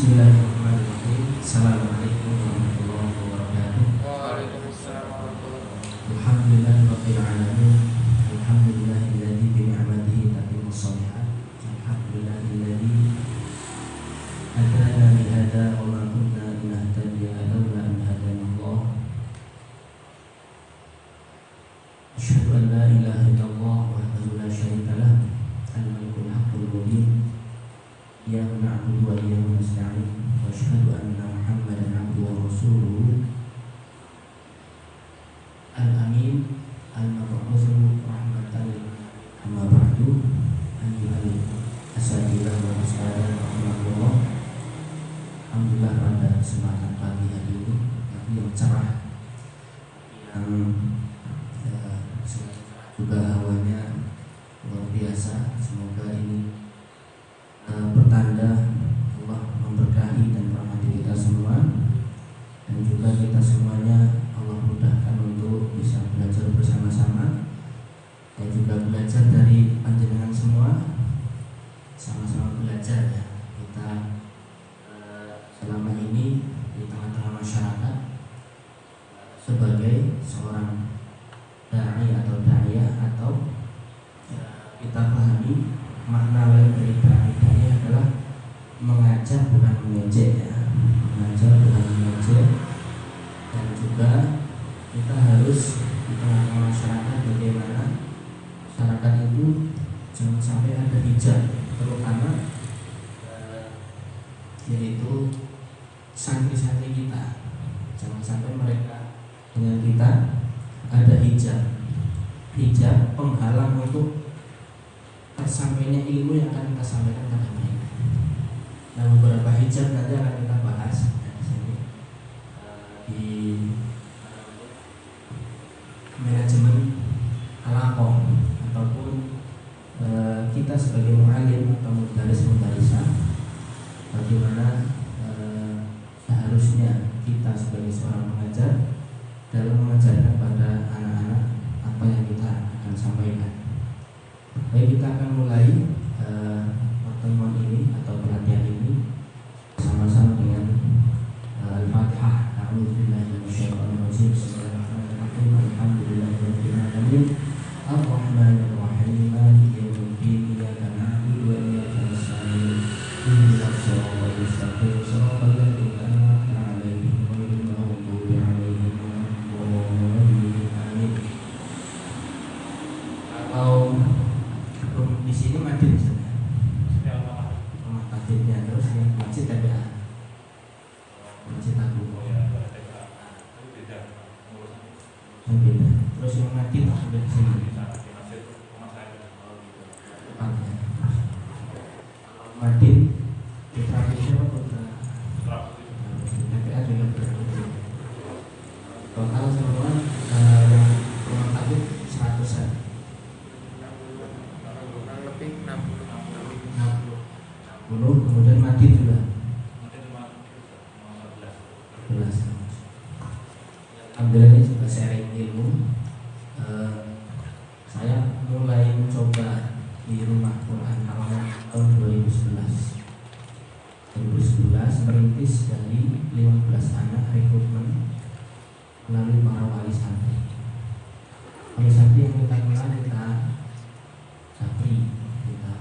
Bismillahirrahmanirrahim. Assalamualaikum warahmatullahi wabarakatuh. Waalaikumsalam warahmatullahi wabarakatuh. Alhamdulillahirabbil alamin. Alhamdulillahilladzi bi ni'matihi tatimmus shalihat. Alhamdulillahilladzi hadana li hadza wa ma kunna linahtadiya laula an hadanallah. Asyhadu an la ilaha illallah wahdahu la syarika lah. Al-malikul haqqul mubin. Iyyaka na'budu wa iyyaka nasta'in. Wa asyhadu anna Muhammadan 'abduhu wa rasuluhu. Al-amin al-mab'utsu rahmatan lil alamin. Amma ba'du. Ayyuhal asatidzah wa ustadzah rahimakumullah. Alhamdulillah pada kesempatan pagi hari ini yang cerah, yang juga hawanya luar biasa. Semoga ini pertanda Allah memberkahi dan merahmati kita semua, dan juga kita semuanya Allah mudahkan untuk bisa belajar bersama-sama dan juga belajar dari panjenengan semua, sama-sama belajar ya. Kita selama ini di tengah-tengah masyarakat sebagai seorang dai atau da'iyah, atau kita pahami makna lain dari dai adalah mengajak bukan mengejek ya, mengajak bukan mengejek. Dan juga kita harus di tengah-tengah masyarakat bagaimana masyarakat itu jangan sampai ada hijab, terutama yaitu santri-santri kita, jangan sampai mereka dengan kita ada hijab penghalang untuk tersampainya ilmu yang akan kita sampaikan pada mereka. Nah, beberapa hijab nanti akan kita bahas di sini di manajemen alakom, ataupun kita sebagai mu'alim atau mudaris-mudarisah, bagaimana seharusnya kita sebagai seorang pengajar dalam mengajarkan pada anak-anak apa yang kita akan sampaikan. Baik, kita akan mulai pertemuan ini atau pelatihan ini sama-sama dengan Al-Fatihah. A'udzubillahi minasyaitonir rajim. Bismillahirrahmanirrahim. Alhamdulillahirabbil alamin. Ar-rahmanir rahim. Maliki yaumiddin. Iyyaka na'budu wa iyyaka nasta'in. Ihdinas siratal mustaqim. Shiratal ladzina an'amta 'alaihim ghairil maghdubi 'alaihim waladdallin. Amin. Atau di sini madin saja, rumah takdirnya, terus yang masjid ada masjid agung yang beda, terus yang madin sudah di sini tempatnya. Madin putra siapa, putra TPA juga putra. Total semua yang rumah takdir 100-an. Lebih 60. Kemudian mati juga 11. Alhamdulillah ini juga sharing ilmu. Saya mulai mencoba di rumah Quran tahun 2011 merintis dari 15 anak rekrutmen melalui para wali santri. Wali santri yang kita kenal, kita santri, kita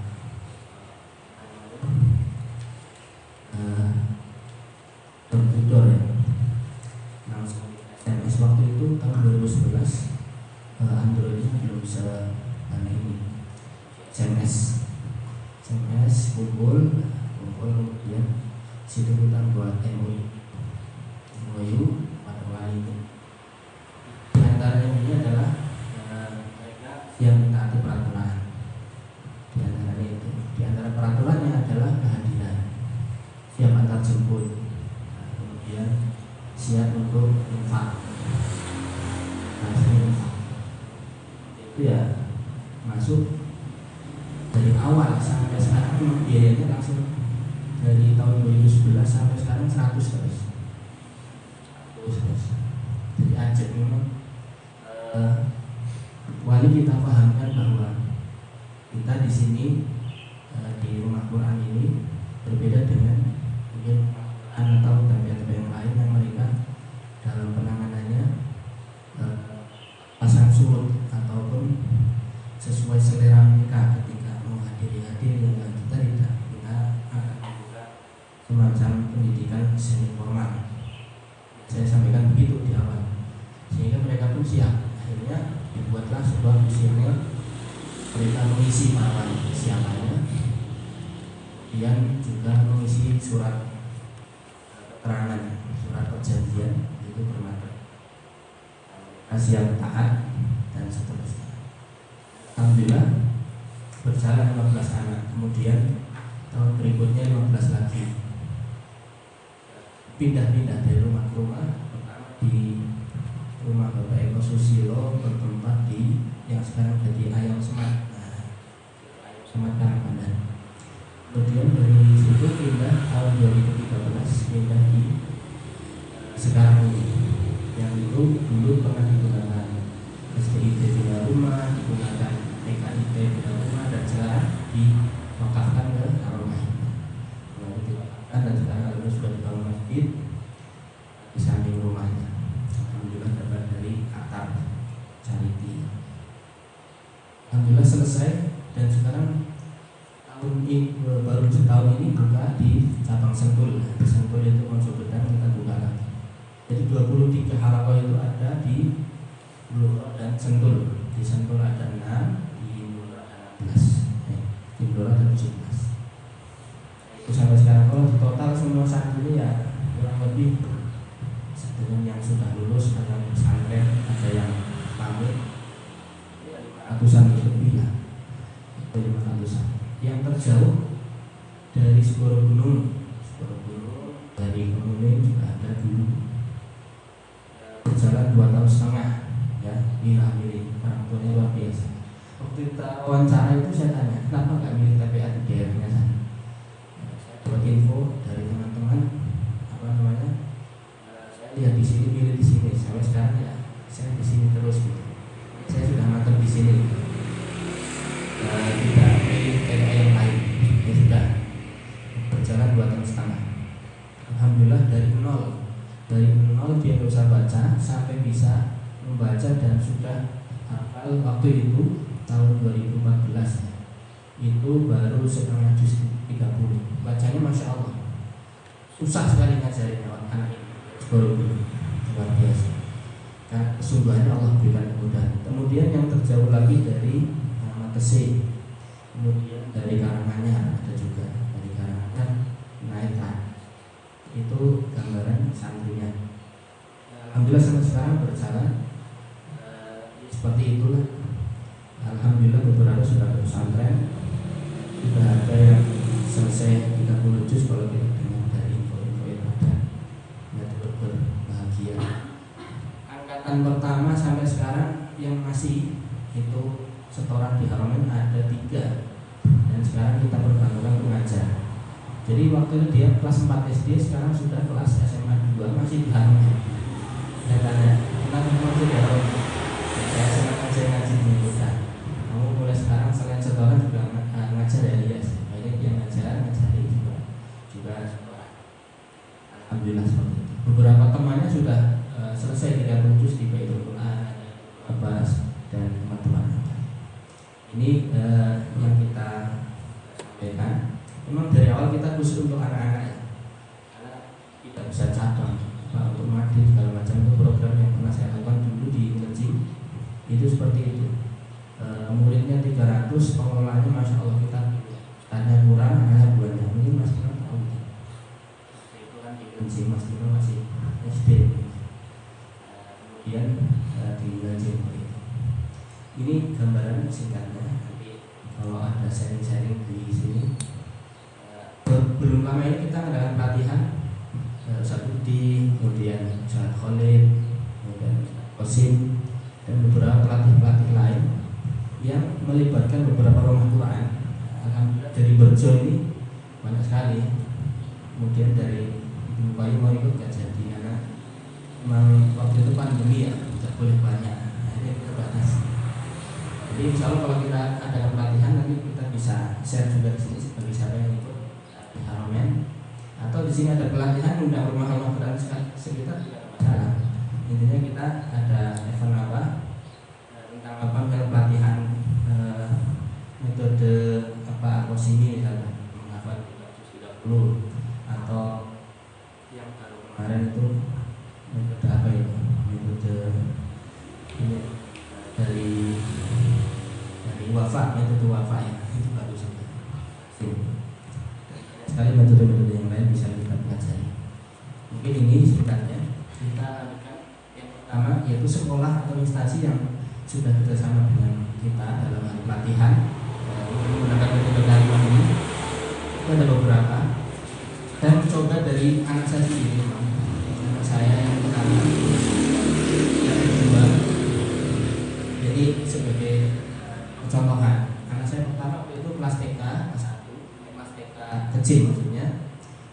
bertutor ya. Langsung SMS waktu itu tahun 2011, Androidnya belum bisa ini. SMS kumpul kemudian situ kita buat MOU pada wali itu. Di antara ini adalah mereka yang mentaati peraturan. Di antara peraturannya adalah kehadiran, siap antar jemput, kemudian siap untuk infak. Itu ya masuk dari awal sampai sekarang, biayanya langsung dari tahun 2011 sampai sekarang 100 terus. Jadi ajak memang wali kita pahamkan bahwa kita di sini di rumah Quran ini berbeda dengan mungkin atau TPA yang lain yang mereka dalam penanganannya pasang surut ataupun sesuai selera mereka ketika menghadiri yang kita tidak, kita akan membuka semacam pendidikan semi formal. Saya sampaikan begitu di awal, sehingga mereka pun siap. Akhirnya dibuatlah sebuah kuesioner, mereka mengisi para siapanya, kemudian juga mengisi surat keterangan, surat perjanjian, itu bermakna siap taat dan seterusnya. Alhamdulillah berjalan 15 anak, kemudian tahun berikutnya 15 lagi, pindah-pindah dari rumah ke rumah. Pertama di rumah Bapak Eko Susilo, bertempat di yang sekarang jadi Ayam Semat, Ayam Semat Karangpandan. Kemudian dari situ pindah tahun 2013, pindah di sekarang ini, yang itu dulu pernah digunakan SDIT Bina Rumah, digunakan TKIT Bina Rumah, dan sekarang diwakafkan ke Aromah. Dan sekarang alumni sudah dibangun masjid di samping rumahnya. Alhamdulillah dapat dari atap charity. Alhamdulillah selesai, dan sekarang tahun ini baru setahun ini buka di cabang Sentul. Di Sentul itu Mojokerto kita buka lagi. Jadi 23 halakoh itu ada di Blora dan Sentul. Di Sentul ada 6, di Blora ada 16, di Blora ada 17. Itu sampai sekarang kalau total semua santri ya kurang lebih dengan yang sudah lulus, ada yang pesantren, ada yang pamit, ratusan lebih lah, 500-an. Yang terjauh dari Segoro Gunung, dari Kemuning juga ada dulu, berjalan 2 tahun setengah, ya, milih orang tuanya luar biasa. Waktu kita wawancara itu saya tanya, kenapa nggak milih TPA di daerahnya sana? Saya dapat info dari teman-teman, apa namanya, saya lihat di sini, milih di sini, sampai sekarang ya saya di sini terus gitu. Saya sudah makan di sini, tidak milih TPA yang lain. Ya sudah, berjalan 2 tahun setengah. Alhamdulillah dari nol dia bisa baca sampai bisa membaca dan sudah hafal. Waktu itu tahun 2014 itu baru setengah juz 30. Bacanya masya Allah, susah sekali ngajarinnya anak ini, baru luar biasa. Karena kesungguhannya Allah berikan kemudahan. Kemudian yang terjauh lagi dari Matesi, kemudian dari Karanganyar ada juga, dari Karanganyar naikkan. Itu gambaran santrinya. Alhamdulillah sampai sekarang berjalan seperti itulah. Alhamdulillah beberapa sudah ke pesantren, sudah ada yang selesai 30 juz kalau kita dengar dari info-info yang ada. Ya berbahagia. Angkatan pertama sampai sekarang yang masih itu setoran di Haromen ada 3, dan sekarang kita berbantuan mengajar. Jadi waktu itu dia kelas 4 SD, sekarang sudah kelas SMA 2, masih di Haromen. Saya tanya, kenapa masih di Haromen? Saya senang aja ngaji di Indonesia. Kamu mulai sekarang selain setoran juga ngajar ya? Iya, banyak yang ngajari juga alhamdulillah seperti itu. Beberapa temannya sudah selesai 30 juz di Baitul Quran, Abbas, dan teman-teman. Ini yang kita sampaikan. Memang dari awal kita khusus untuk anak-anak ya, karena kita bisa cabang untuk madrid segala macam. Itu program yang pernah saya lakukan dulu di Ngeci, itu seperti itu. Muridnya 300, pengelolanya masya Allah, kita tanya kurang, anaknya buahnya mungkin Mas Tino tahu. Itu kan di Ngeci, Mas Tino masih SD. Kemudian di Ngeci itu. Ini gambaran singkatnya. Nanti kalau ada sharing-sharing di sini. Belum lama ini kita mengadakan pelatihan Sabudi, kemudian Ustaz Khalid, kemudian Qasim, dan beberapa pelatih-pelatih lain yang melibatkan beberapa rumah Quran. Alhamdulillah dari Berjo ini banyak sekali. Kemudian dari Ibu Bayu mau ikut gak jadi karena memang waktu itu pandemi ya, tidak boleh banyak, akhirnya kita batasi. Jadi insya Allah kalau kita adakan pelatihan nanti kita bisa share juga di sini bagi siapa yang ikut di Haromen, atau di di sini ada pelatihan undang rumah Quran sekitar tidak ada masalah. Intinya kita ada event apa tentang apa pelatihan metode apa Al-Qasimi misalnya menghafal 30 atau yang baru kemarin itu metode apa itu metode ini dari metode wafa ya, itu baru saja. Sekali metode-metode yang lain bisa kita pelajari. Mungkin ini singkatnya kita akan yang pertama yaitu sekolah atau instansi yang sudah bekerjasama dengan kita dalam hal pelatihan menggunakan metode kalimah ini. Itu ada beberapa. Saya mencoba dari anak saya sendiri, anak saya yang pertama, yang kedua. Jadi sebagai contohan, anak saya pertama itu kelas TK, kelas 1, kelas TK kecil maksudnya,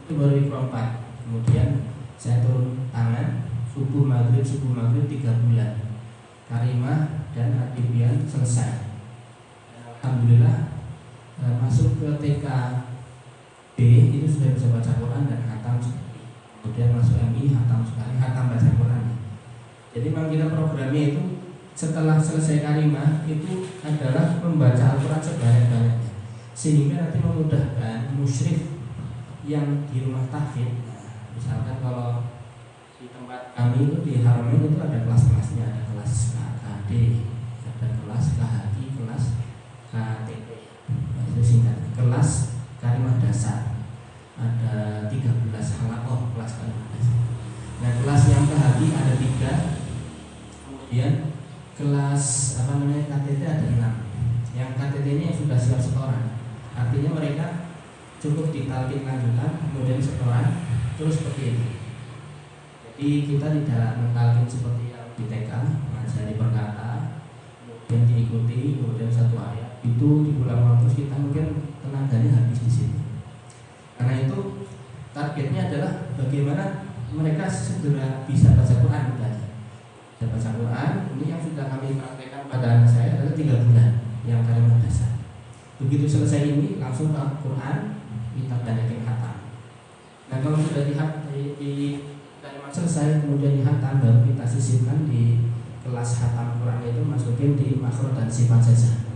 itu baru ikro 4. Kemudian saya turun tangan, subuh maghrib 3 bulan, karimah dan adibian selesai. Alhamdulillah masuk ke TK B itu sudah bisa baca Quran dan hatam sekali. Kemudian masuk MI hatam sekali, hatam baca Quran. Jadi memang kita programnya itu setelah selesai kalimah itu adalah membaca Al-Quran sebanyak-banyaknya, sehingga nanti memudahkan musyrif yang di rumah tahfidz. Misalkan kalau di tempat kami itu di Haramain itu ada kelas-kelasnya, ada kelas KKD, ada kelas KHI, kelas KTP, itu singkat, kelas kalimah dasar, ada 13 halakoh kelas kalimah dasar. Nah kelas yang KHI ada 3, kemudian kelas KTT ada 6. Yang KTT-nya sudah siap setoran, artinya mereka cukup ditalkin lanjutan kemudian setoran terus seperti ini. Jadi kita tidak mentalkin seperti yang di TK, mengajari perkata kemudian diikuti kemudian satu ayat itu diulang terus, kita mungkin tenaganya habis di sini. Karena itu targetnya adalah bagaimana mereka segera bisa baca Quran saja. Baca Quran ini yang sudah kami praktekkan pada anak saya adalah 3 bulan yang kalimah dasar. Begitu selesai ini langsung ke Quran, kita banyakin khatam. Nah kalau sudah di kalimah selesai kemudian dihatam, baru kita sisipkan di kelas hatam Quran itu masukin di makhraj dan sifat saja.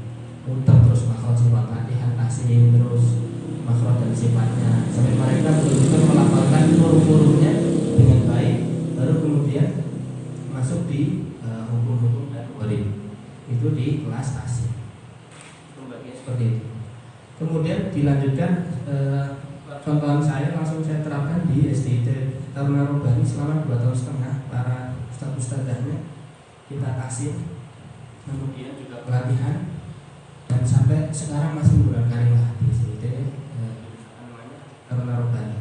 Muter terus makhraj sifat latihan tahsin terus makhraj dan sifatnya sampai mereka betul-betul melafalkan huruf-hurufnya dengan baik, baru kemudian masuk di hukum-hukum dan gharib itu di kelas tahsin. Pembagian seperti itu. Kemudian dilanjutkan contohan saya langsung saya terapkan di SDT Taruna Robani selama 2 tahun setengah. Para ustadz-ustadzahnya kita kasih, kemudian juga pelatihan, dan sampai sekarang masih menggunakan kalimah di SDT Taruna Robani.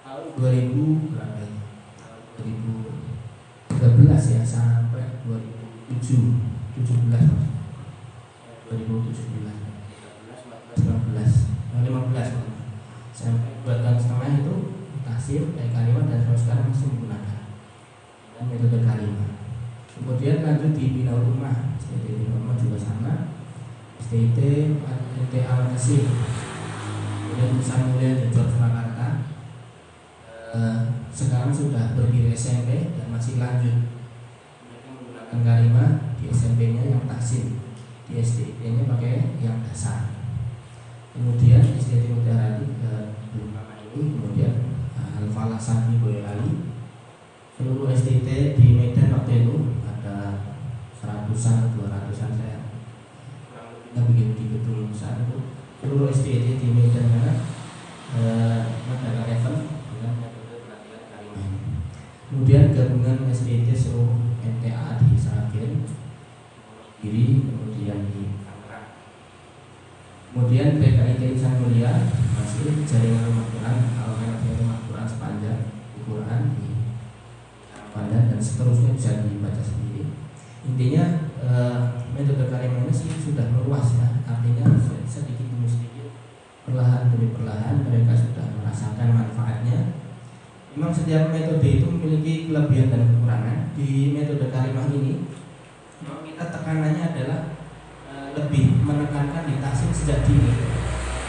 Tahun 2000 berapa ya? Tahun 2013 ya sampai 2017 sampai 2 tahun setengah itu tasir dari kalimah dan sampai sekarang masih menggunakan dan metode kalimah. Kemudian lanjut di Bina Rumah, STT Bina Rumah juga sama, STT MTA Al-Nasir, kemudian Bisa Mulia dan Jogja Surakarta. Sekarang sudah berdiri SMP dan masih lanjut mereka menggunakan kalimah di SMP-nya yang tahsin, di STT-nya pakai yang dasar. Kemudian STT Mutiara belum lama ini, kemudian Al-Falah Sani Boyolali. Seluruh STT di Medan waktu itu ada 100-an, 200-an saya kurang lebih nggak begitu dihitung saat itu. Seluruh STT di Medan mengadakan event dengan metode pelatihan kalimah. Kemudian gabungan STT seluruh MTA di Sragen, Kiri, kemudian di Tangerang. Kemudian PKI Insan Mulia masih jaringan rumah Quran, alternatif rumah Quran sepanjang Quran di Padang dan seterusnya bisa dibaca sendiri. Intinya metode kalimah ini sudah meluas ya, artinya sedikit demi sedikit, perlahan demi perlahan mereka sudah merasakan manfaatnya. Memang setiap metode itu memiliki kelebihan dan kekurangan. Di metode kalimah ini memang kita tekanannya adalah lebih menekankan di tahsin sejak dini,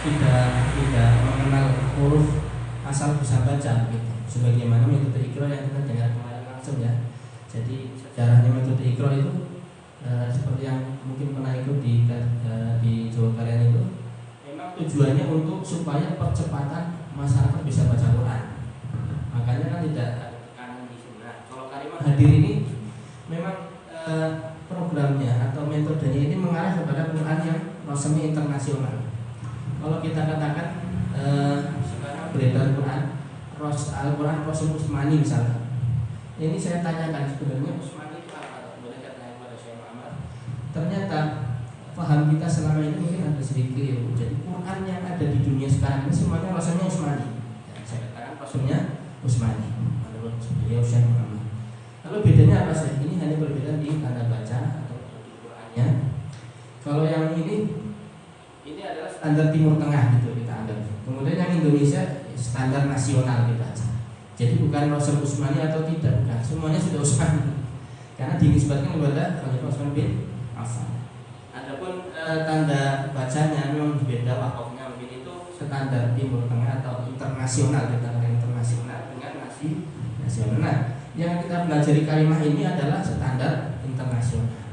tidak mengenal huruf asal bisa baca gitu. Sebagaimana metode Iqra yang kita dengar kemarin langsung ya. Jadi sejarahnya metode Iqra itu seperti yang mungkin pernah ikut di Jawa Kalian itu, memang tujuannya untuk supaya percepatan masyarakat bisa baca Quran. Makanya kan tidak ada tekanan di sini. Nah, kalau Karimah hadir ini memang programnya atau metodenya ini mengarah kepada Quran yang rasanya internasional. Kalau kita katakan sekarang beredar Al-Quran Rasul Usmani misalnya, ini saya tanyakan sebenarnya Usmani itu apa? Boleh saya tanya kepada Syekh Muhammad? Ternyata paham kita selama ini mungkin ada sedikit keliru. Jadi Quran yang ada di dunia sekarang ini semuanya rasanya Usmani. Ya, saya katakan rasulnya Usmani menurut beliau Syekh Muhammad. Lalu bedanya apa sih? Ini hanya perbedaan di tanda baca atau di Qurannya. Kalau yang ini adalah standar Timur Tengah gitu kita anggap. Kemudian yang Indonesia standar nasional kita aja. Jadi bukan Rasul Usmani atau tidak, bukan. Semuanya sudah Usmani. Karena dinisbatkan kepada Khalifah Utsman bin Affan. Adapun tanda bacanya memang berbeda, wakafnya mungkin itu standar Timur Tengah atau internasional, kita katakan internasional dengan nasional. Nah, yang kita pelajari Karimah ini adalah standar internasional.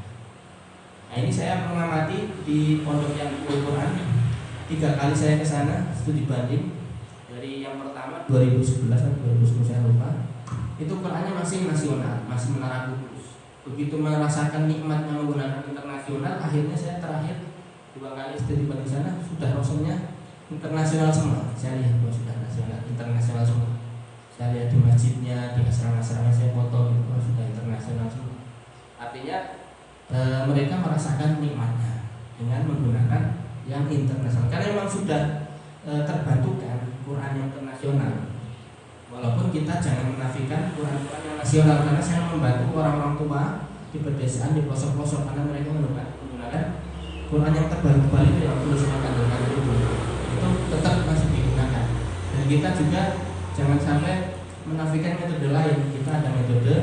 Nah, ini saya mengamati di pondok yang Al-Quran 3 kali saya ke sana, studi banding. Dari yang pertama 2011 atau 2010 saya lupa. Itu Qurannya masih nasional, masih Menara Kudus. Begitu merasakan nikmatnya menggunakan internasional, akhirnya saya terakhir 2 kali studi banding sana sudah rasulnya internasional semua. Saya lihat bahwa sudah nasional, internasional semua. Saya lihat di masjidnya, di asrama-asrama saya foto itu sudah internasional semua. Artinya mereka merasakan nikmatnya dengan menggunakan yang internasional. Karena memang sudah terbantukan Quran yang internasional. Walaupun kita jangan menafikan Quran-Quran yang nasional, karena saya membantu orang-orang tua di pedesaan, di pelosok-pelosok, karena mereka menggunakan Quran yang terbaru-baru itu yang tulisan kandungan itu tetap masih digunakan. Dan kita juga jangan sampai menafikan metode lain. Kita ada metode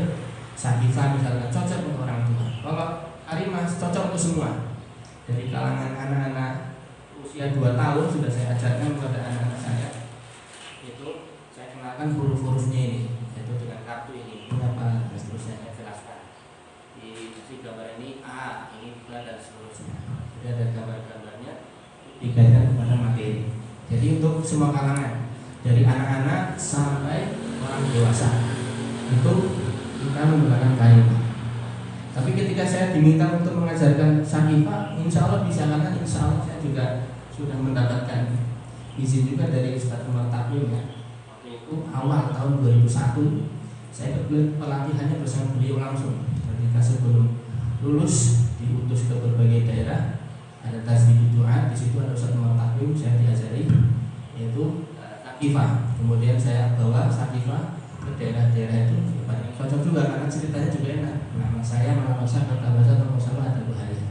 Sakifah misalnya, cocok untuk orang tua. Kalau Karimah cocok untuk semua. Dari kalangan anak-anak usia 2 tahun sudah saya ajarkan kepada anak-anak saya. Itu saya kenalkan huruf-hurufnya ini, yaitu dengan kartu ini apa dan seterusnya saya jelaskan. Di gambar ini A, ini B dan seterusnya. Jadi ada gambar-gambarnya dikaitkan kepada materi. Jadi untuk semua kalangan, dari anak-anak sampai orang dewasa, itu kita menggunakan Karimah. Tapi ketika saya diminta untuk mengajarkan Sakifah, insya Allah bisa, karena insya Allah saya juga sudah mendapatkan izin juga dari Ustaz Umar Takim ya. Waktu itu awal tahun 2001 saya pelatihannya bersama beliau langsung. Ketika sebelum lulus diutus ke berbagai daerah, ada tasbih doa, di situ ada Ustaz Umar Takim, saya diajari yaitu Sakifah. Kemudian saya bawa Sakifah ke daerah-daerah itu, paling cocok juga karena ceritanya juga enak. Nama saya, kata bahasa atau masalah ada bahaya.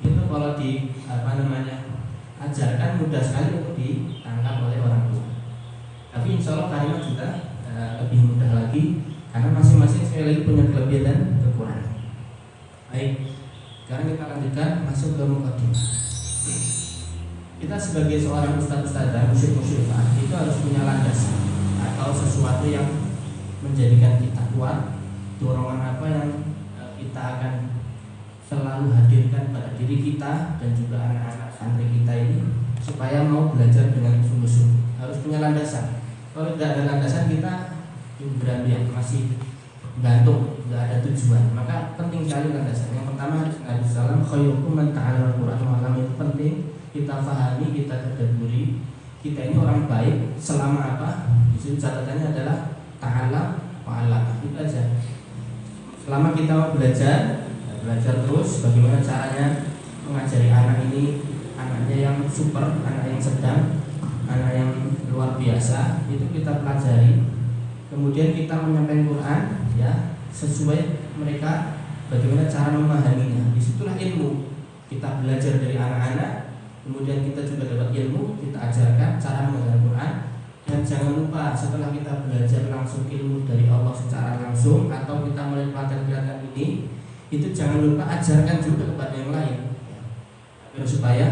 Itu kalau ajarkan mudah sekali untuk ditangkap oleh orang tua. Tapi insya Allah Karimah juga lebih mudah lagi, karena masing-masing sekali lagi punya kelebihan dan kekurangan. Baik, sekarang kita lanjutkan masuk ke mukadimah. Kita sebagai seorang ustadz-ustadzah, musyrik-musyrikah, itu harus punya landasan atau sesuatu yang menjadikan kita kuat, dorongan apa yang kita akan selalu hadirkan pada diri kita dan juga anak-anak santri kita ini, supaya mau belajar dengan sungguh-sungguh. Harus punya landasan. Kalau tidak ada landasan, kita berani masih gantung, tidak ada tujuan. Maka penting sekali landasan. Yang pertama harus Nabi Sallam, khairukum man ta'allama al-Qur'an wa 'allama. Itu penting kita pahami, kita tadabburi. Kita ini orang baik selama apa? Di sini catatannya adalah ta'allam wa 'allama. Itu aja. Selama kita mau belajar terus bagaimana caranya mengajari anak ini, anaknya yang super, anak yang sedang, anak yang luar biasa, itu kita pelajari. Kemudian kita menyampaikan Quran ya sesuai mereka, bagaimana cara memahaminya. Disitulah ilmu. Kita belajar dari anak-anak, kemudian kita juga dapat ilmu, kita ajarkan cara mengajar Quran. Dan jangan lupa setelah kita belajar langsung ilmu dari Allah secara langsung, atau kita mulai pelatihan ini, itu jangan lupa ajarkan juga kepada yang lain, agar supaya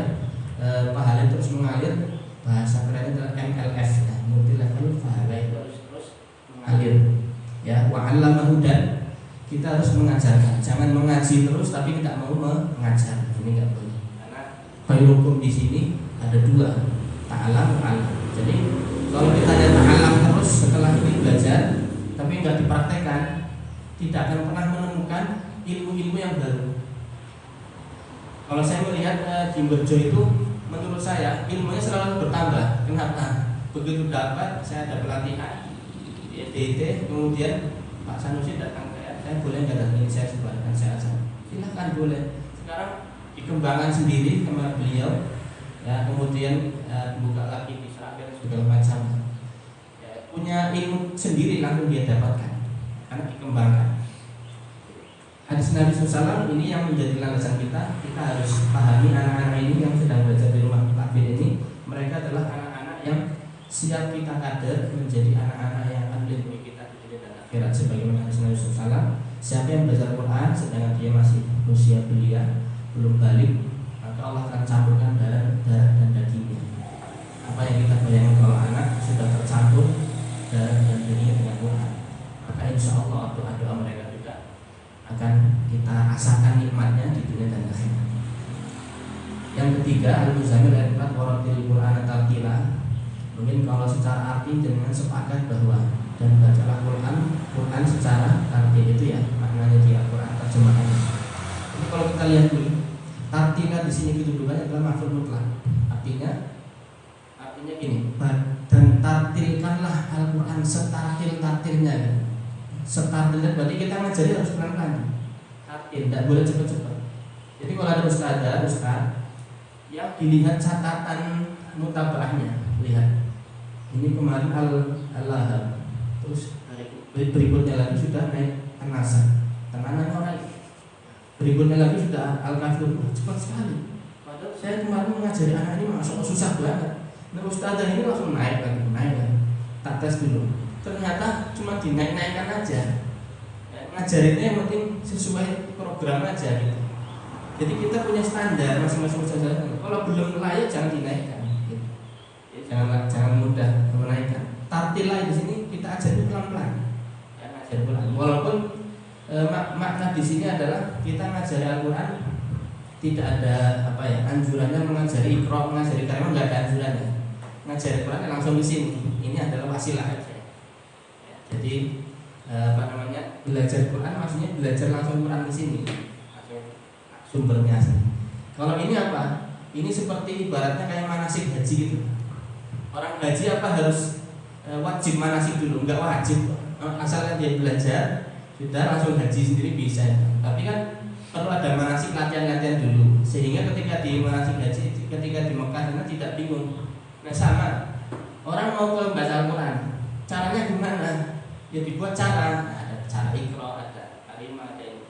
pahala terus mengalir bahasa kerennya adalah MLF ya, multi level fahala, itu harus terus mengalir ya. Wa 'allamahu, dan kita harus mengajarkan, jangan mengaji terus tapi tidak mau mengajar, ini nggak boleh. Karena khairukum di sini ada dua, ta'alam, alam. Jadi kalau kita hanya ta'alam terus setelah ini belajar tapi nggak dipraktekkan, tidak akan pernah menemukan ilmu-ilmu yang baru. Kalau saya melihat di Berjo itu, menurut saya ilmunya selalu bertambah. Kenapa? Begitu dapat, saya ada pelatihan di EDT, kemudian Pak Sanusi datang ke saya, boleh nggak datang ini, saya sebarkan, saya ajar. Silahkan, boleh. Sekarang dikembangkan sendiri sama beliau ya, kemudian buka lagi di Seragen segala macam ya, punya ilmu sendiri langsung dia dapatkan karena dikembangkan. Hadis Nabi SAW ini yang menjadi landasan kita. Kita harus pahami anak-anak ini yang sedang belajar di rumah takbir ini, mereka adalah anak-anak yang siap kita kader menjadi anak-anak yang akan melindungi kita di dunia dan akhirat. Sebagaimana hadis Nabi SAW, siapa yang belajar Quran sedangkan dia masih usia belia, belum balik, maka Allah akan campurkan darah dan dagingnya. Apa yang kita bayangkan kalau anak sudah tercampur darah dan dagingnya dengan Quran, maka insya Allah doa-doa mereka juga akan kita rasakan nikmatnya di dunia dan akhirat. Yang ketiga, Al-Muzammil ayat 4, waratil Qur'ana tartila. Mungkin kalau secara arti dengan sepakat bahwa dan bacalah Quran secara tartil, itu ya maknanya di Al-Quran terjemahannya. Jadi kalau kita lihat dulu, tartila di sini kedudukannya adalah maf'ul mutlaq. Artinya gini, dan tartilkanlah Al-Quran setartil-tartilnya. Setartilnya berarti kita ngajari harus pelan-pelan, tartil, tidak boleh cepat-cepat. Jadi kalau ada ustaz yang dilihat catatan mutabaahnya, lihat ini kemarin al-lahab, terus berikutnya lagi sudah naik an-nasa, tenanan orang, berikutnya lagi sudah al-kafir, cepat sekali. Padahal saya kemarin mengajari anak ini masuk susah banget. Nah ustazah ini langsung naik lagi, tak tes dulu. Ternyata cuma dinaik-naikkan aja. Ngajarinnya yang penting sesuai program aja gitu. Jadi kita punya standar masing-masing ustazah. Kalau belum layak jangan dinaikkan. Gitu. Jangan mudah menaikkan. Tartilah di sini kita ajari pelan-pelan. Ya, ngajar pelan. Walaupun makna di sini adalah kita ngajari Al-Quran tidak ada anjurannya mengajari Iqra, mengajari Karimah, nggak ada anjurannya. Ngajari Quran langsung di sini. Ini adalah wasilah aja. Ya, jadi belajar Quran maksudnya belajar langsung Quran di sini. Sumbernya sih. Kalau ini apa? Ini seperti ibaratnya kayak manasik haji gitu. Orang haji apa harus wajib manasik dulu? Enggak wajib. Asalkan dia belajar sudah langsung haji sendiri bisa. Tapi kan perlu ada manasik, latihan-latihan dulu sehingga ketika di manasik haji, ketika di Mekah sana tidak bingung. Nah sama, orang mau membaca Al-Quran, caranya gimana? Ya dibuat cara, ada cara Iqra, ada Karimah, ada ini.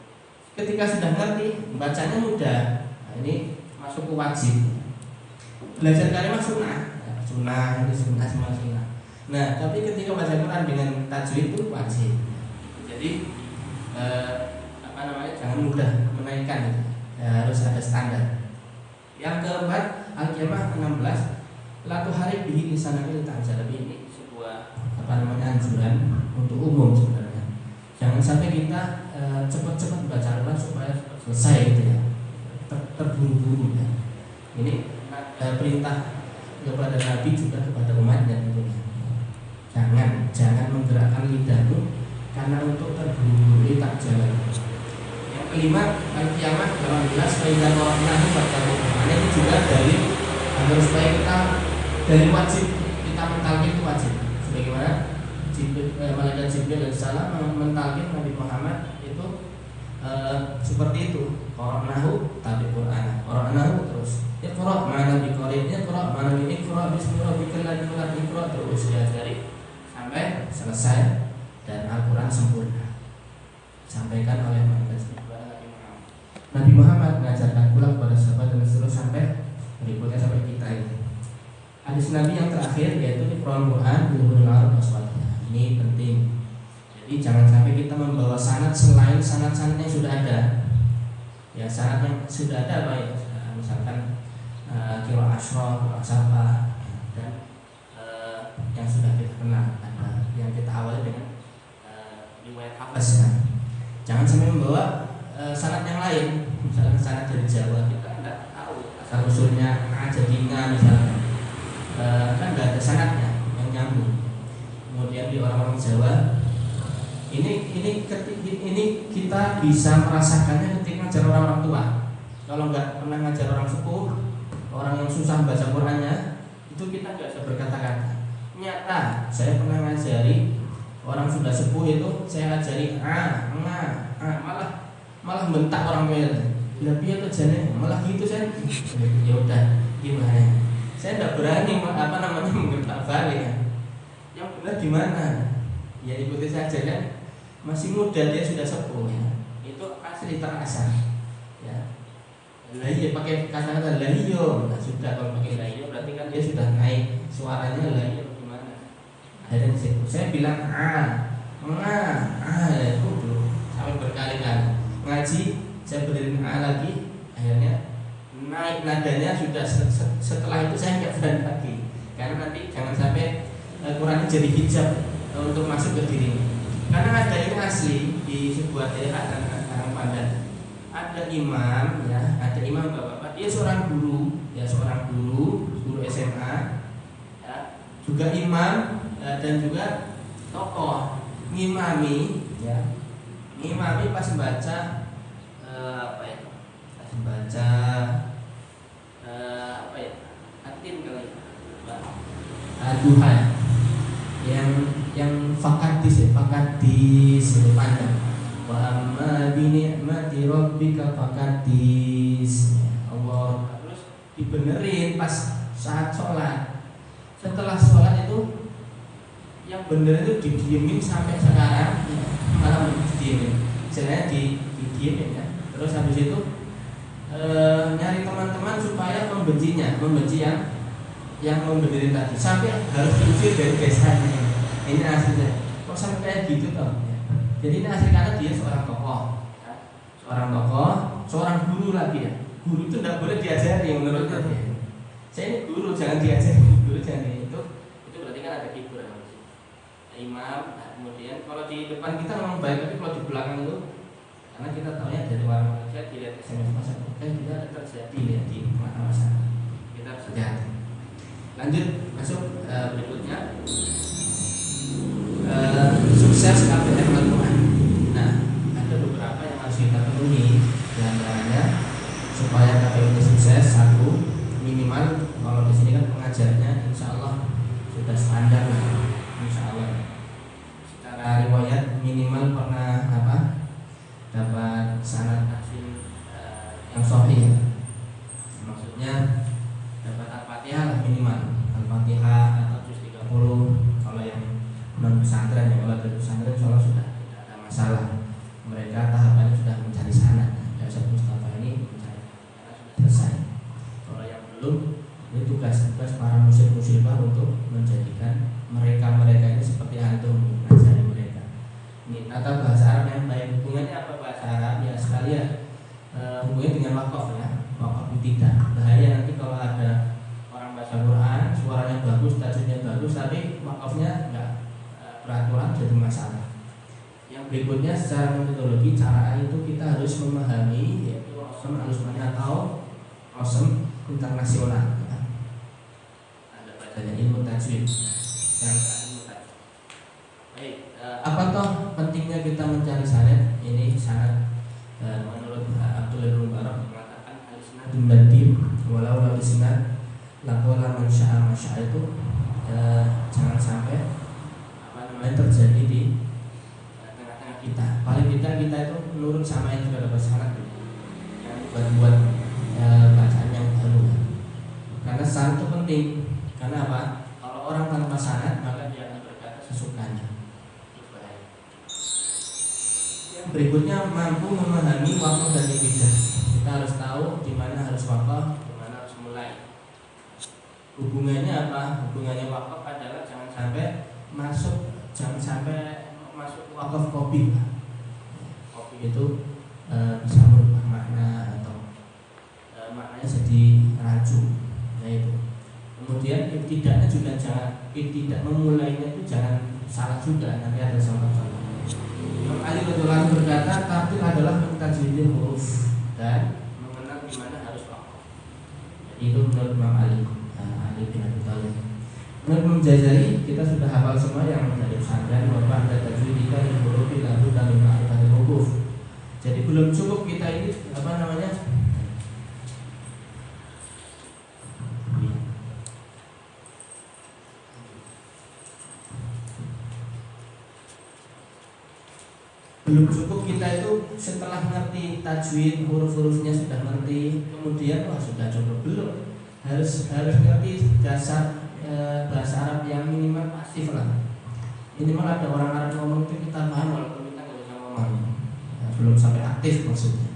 Ketika sudah ngerti, bacanya mudah. Nah ini masuk ke wajib. Belajar Karimah sunnah, ini sunnah semua sunnah. Nah tapi ketika baca Quran dengan tajwid itu wajib. Jadi jangan mudah menaikkan, ya, harus ada standar. Yang keempat, Al-Qiyamah 16. Laku hari bihi lisanakil ta'jal, ini sebuah anjuran untuk umum sebenarnya. Jangan sampai kita cepat-cepat baca Al-Quran supaya selesai gitu ya, terburu-buru ya. Ini perintah kepada Nabi juga kepada umatnya tentunya. Jangan menggerakkan lidahmu karena untuk terburu-buru tak jalan. Yang kelima, Al-Qiyamah 18, faidah warahmatullahi wabarakatuh. Ini juga dari agar supaya kita dari wajib kita mentalkin itu wajib. Sebagaimana Malaikat Jibril alaihissalam mentalkin Nabi Muhammad itu seperti itu. Qara'nahu tabi Qur'an. Qara'nahu terus. Iqra' ma'ana biqari', Iqra' ma'ana biqra' bismi rabbikal ladzi khalaq, Iqra' terus diajari sampai selesai dan Al-Qur'an sempurna. Sampaikan oleh Malaikat Jibril Nabi Muhammad mengajarkan pula kepada sahabat dan seterusnya sampai berikutnya sampai kita ini. Hadis Nabi yang terakhir yaitu di Quran Bulughul Arab aswatnya. Ini penting. Jadi jangan sampai kita membawa sanad selain sanad-sanad yang sudah ada. Ya sanad yang sudah ada apa ya? Misalkan qiraah asyrah, qiraah sapa. dan yang sudah kita kenal, yang kita awali dengan riwayat hafaz ya. Jangan sampai membawa sanad yang lain, misalnya sanad dari Jawa kita tidak tahu asal usulnya jadi misalnya, kan nggak ada sanadnya yang nyambung. Kemudian di orang-orang Jawa ini kita bisa merasakannya ketika ngajar orang tua. Kalau nggak pernah ngajar orang sepuh, orang yang susah baca Qurannya, itu kita nggak bisa berkata-kata. Nyata, saya pernah ngajari orang sudah sepuh itu, saya ngajari malah bentak orang tua. Bila dia tuh jane malah gitu saya. Ya udah, gimana? Saya tidak berani menggentak balik ya. Yang benar gimana? Ya ikuti saja kan. Masih muda dia sudah sepuh ya. Itu asli terasa. Ya. Lah iya pakai kata-kata lah iyo. Nah, sudah kalau pakai lah iyo berarti kan dia sudah naik suaranya lah iyo gimana? Akhirnya saya bilang itu dulu sampai berkali-kali ngaji saya beriin lagi, akhirnya naik nadanya sudah setelah itu saya nggak berani lagi karena nanti jangan sampai Quran jadi hijab untuk masuk ke diri. Karena ada yang asli di sebuah daerah dan orang Pandan ada imam ya, ada imam bapak-bapak, dia seorang guru ya, guru SMA ya, juga imam dan juga tokoh ngimami ya, ngimami pas baca baca atin kali duha yang fakadis itu panjang. Wa amma bi ni'mati rabbika fakadis. Allah terus dibenerin pas saat sholat. Setelah sholat itu yang bener itu didiemin sampai sekarang malah didiemin. Sebenarnya didiemin ya. Terus habis itu nyari teman-teman supaya membenci yang membenerin tadi sampai harus diusir dari desanya. Ini aslinya kok sampai kayak gitu toh ya. Jadi ini asli karena dia seorang tokoh ya. Seorang guru lagi ya. Guru itu tidak boleh diajari menurut saya. Saya ini guru, jangan diajari. Guru jangan itu berarti kan ada hiburan imam. Nah, kemudian kalau di depan kita memang baik, tapi kalau di belakang itu karena kita tahunya dari orang manusia dilihat SMS masa kita ada terjadi lihat di masa kita harus hati-hati. Lanjut masuk berikutnya sukses KPM Al-Quran. Nah ada beberapa yang harus kita penuhi diantaranya supaya KPM ini sukses. Satu, minimal kalau di sini kan pengajarnya insya Allah sudah standar lah, insya Allah. Secara riwayat minimal pernah dapat sanad tahsin yang sahih, maksudnya dapat Al-Fatihah lah minimal, Al-Fatihah atau juz 30 kalau yang non pesantren ya. Kalau dari pesantren insya Allah sudah tidak ada masalah, mereka tahapannya sudah mencari sanad. Ustaz Mustafa ini mencari karena sudah selesai. Kalau yang belum, ini tugas para musyrifah untuk menjadikan mereka ini seperti antum, mengajari mereka. Ini tata bahasa Arab yang baik. Hubungannya apa bahasa Arab ya sekalian hubungannya dengan wakaf ya. Wakaf tidak bahaya nanti kalau ada orang baca Quran suaranya bagus, tajwidnya bagus, tapi wakafnya enggak peraturan jadi masalah. Yang berikutnya secara metodologi cara itu kita harus memahami yaitu Rosem Al-Usmani atau Rosem internasional ya. Ada bacanya ilmu tajwid yang ilmu tajwid. Baik, apa toh pentingnya kita mencari sanad? Ini sanad menurut Abdullah bin Mubarak mengatakan al-isnadun badim walau la isnad laqala man syaa masya itu jangan sampai terjadi di tengah-tengah kita. Paling kita itu menurut sama yang sudah dapat sanad, yang buat bacaan yang baru. Karena sanad itu penting. Karena apa? Kalau orang tanpa sanad maka dia akan berkata sesukanya. Yang berikutnya mampu memahami wakaf dan ibtidah. Kita harus tahu di mana harus wakaf, di mana harus mulai. Hubungannya apa? Hubungannya wakaf adalah jangan sampai masuk wakaf kopi. Kopi itu bisa merubah makna atau maknanya jadi racun. Nah itu. Kemudian iktidaknya juga jangan, tidak memulainya itu jangan salah juga, nanti ada contoh-contoh. Imam Ali radhiyallahu anhu berkata, tartil adalah mentajwidil huruf dan mengenal di mana harus waqaf. Jadi itu menurut Imam Ali, Ali bin Abi Thalib. Menurut Imam Jazari, kita sudah hafal semua yang dari pesantren, bapak dan tajwidika yang huruf lalu dan ma'rifatul huruf. Jadi belum cukup kita ini belum cukup kita itu setelah ngerti tajwid, huruf-hurufnya sudah ngerti, kemudian wah sudah cukup belum, harus ngerti dasar bahasa Arab yang minimal pasif lah. Minimal ada orang Arab ngomong itu kita paham walaupun kita nggak bisa ngomong. Belum sampai aktif maksudnya.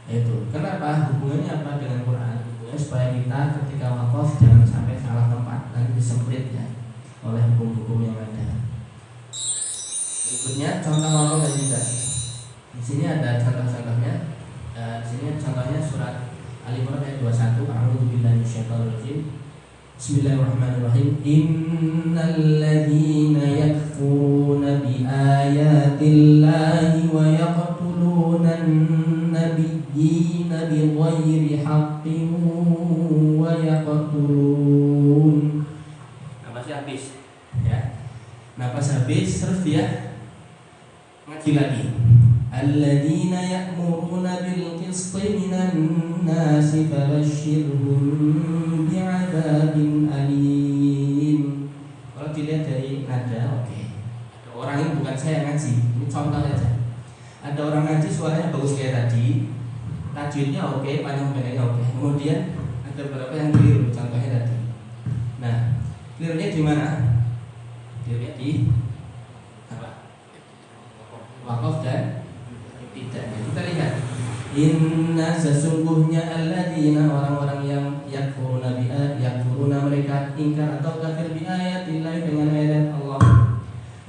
Itu kenapa? Hubungannya apa dengan Quran? Hubungannya supaya kita ketika wakaf jangan sampai salah tempat dan disemprit ya oleh hukum-hukum yang ada. Berikutnya contoh wakaf dan tidak. Di sini ada contoh-contohnya. Di sini contohnya surat Al-Imran ayat 21. A'udzubillahi minasyaitonir rajim. Bismillahirrahmanirrahim. Innal ladzina yakfuruna bi ayatillahi wa yaqtuluna an-nabiyyina bighairi haqqin wa yaqtulun. Nafas habis ya. Nafas habis terus dia ngaji lagi. Alladzina ya'muruna bil qisti minan nasi fabashshirhum bi'adzabin alim. Kalau dilihat dari nada, oke. Ada orang ini bukan saya ngaji, ini contoh aja. Ada orang ngaji suaranya bagus kayak tadi, tajwidnya oke, panjang pendeknya oke. Kemudian ada beberapa yang keliru, contohnya tadi. Nah, kelirunya di mana? Kelirunya di wakaf dan tidak. Kita lihat. Inna sesungguhnya alladzina orang-orang yang yakfuruna mereka ingkar atau kafir bi ayatillah dengan ayat Allah.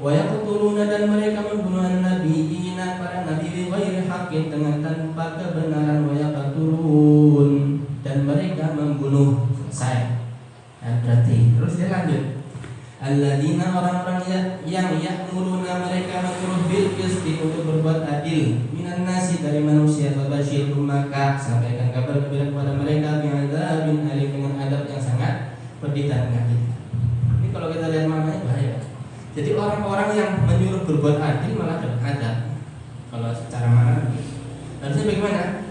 Wa yaqtuluna dan mereka membunuh nabiyina para nabi bi ghairi haqqin dengan tanpa kebenaran, wa yaqtulun dan mereka membunuh. Selesai. Berarti terus dia lanjut. Alladzina orang-orang yang ya'muruna mereka menyuruh bil qisti untuk berbuat adil minan nasi dari manusia, fabashirhum maka sampaikan kabar gembira kepada mereka bi'adzabin alim dengan adab yang sangat pedih dan menyakitkan. Ini kalau kita lihat maknanya bahaya. Jadi orang-orang yang menyuruh berbuat adil malah dapat adab. Kalau secara makna harusnya bagaimana?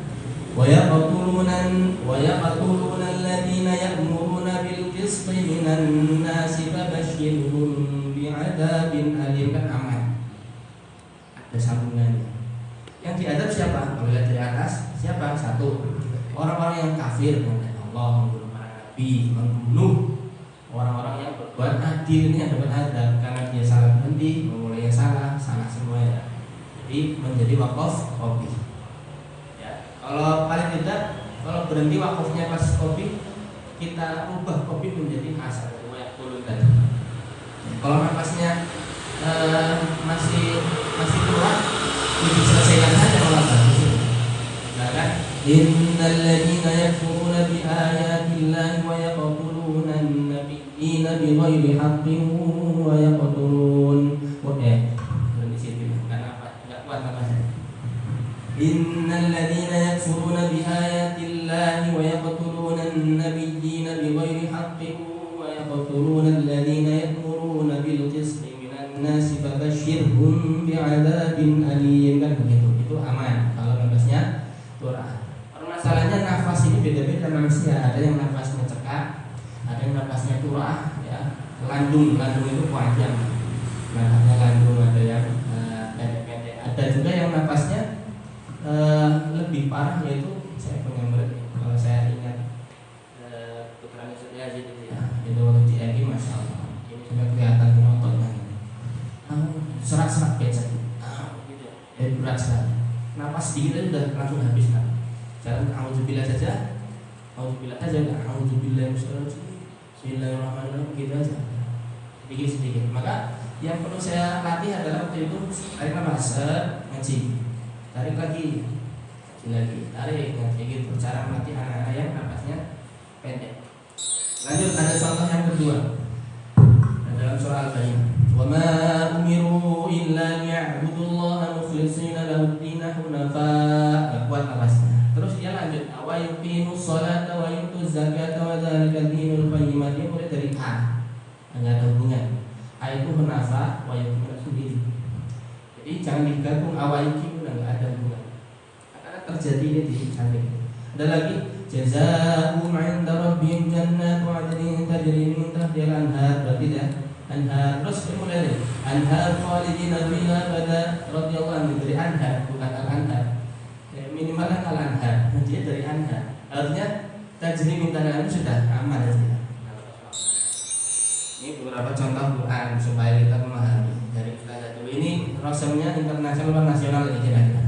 Wa yaqtuluna alladzina ya'muruna bil qisti minan nasi fabashshirhum bi'adzabin alim. Kan aman. Ada sambungannya. Yang diadab siapa? Kalau lihat dari atas, siapa? Satu, orang-orang yang kafir dengan Allah, membunuh para nabi, membunuh orang-orang yang berbuat adil, ini yang dapat adab karena dia salah berhenti, memulainya salah semua ya. Jadi menjadi wakaf kopi. Kalau paling tidak, kalau berhenti wakafnya pas kopi, kita ubah kopi menjadi asal yang turun tadi. Kalau nafasnya masih keluar, diselesaikan saja kalau bagus. Nah kan? Innal ladzina yakfuruna bi ayatillahi wa yaqtuluna an-nabiyyina bighairi haqqin wa yaqtulun. Berhenti situ karena apa? Enggak kuat nafasnya. Innal ladzina yakfuruna bi ayatillahi wa yaqtuluna an-nabiyyina bighairi haqqin wa yaqtuluna alladzina ya'muruna bil qisti minan nasi fabashshirhum bi'adzabin alim. Kan begitu. Itu aman kalau nafasnya turah. Permasalahannya nafas ini beda-beda manusia. Ada yang nafasnya cekak, ada yang nafasnya turah ya. Landung itu panjang. Nafasnya landung, ada yang pendek-pendek. Ada juga yang nafasnya lebih parah, yaitu saya punya murid kalau saya ingat putranya saya gitu ya, itu waktu di EG masya Allah ini sudah kelihatan penontonnya serak-serak becek gitu ya, berat sekali. Napas sedikit aja udah langsung habis kan. Jangan auzubillah saja kan auzubillah bismillahirrahmanirrahim gitu aja sedikit. Maka yang perlu saya latih adalah waktu itu tarik nafas ngaji, tarik lagi, tarik ngaji gitu. Cara melatih anak-anak yang nafasnya pendek. Lanjut, ada contoh yang kedua dalam surah Al-Bayyinah. Wa ma umiru illa liya'budullaha mukhlishina lahu-d-din hunafa. Kuat alasnya. Terus dia lanjut, wa yuqimus sholata wa yutuz zakata wa dzalika dinul qayyim. Dia mulai dari A. Enggak ada hubungan. A itu hunafa, wa yuqimus sendiri. Jadi jangan digabung wa yuqimus, enggak ada hubungan. Karena terjadi ini di samping. Ada lagi, jazaa'um 'inda rabbihim jannatu 'adnin tajri min tahtiha al-anhar. Berarti ya anhar. Terus kemudian anhar khalidina fiha abada radhiyallahu anhu. Dari anhar, bukan al-anhar. Minimal al-anhar. Dia dari anhar. Artinya tajri min tahtiha sudah aman ya. Ini beberapa contoh Quran supaya kita memahami dari kita dulu. Ini rasamnya internasional atau nasional ini kira-kira.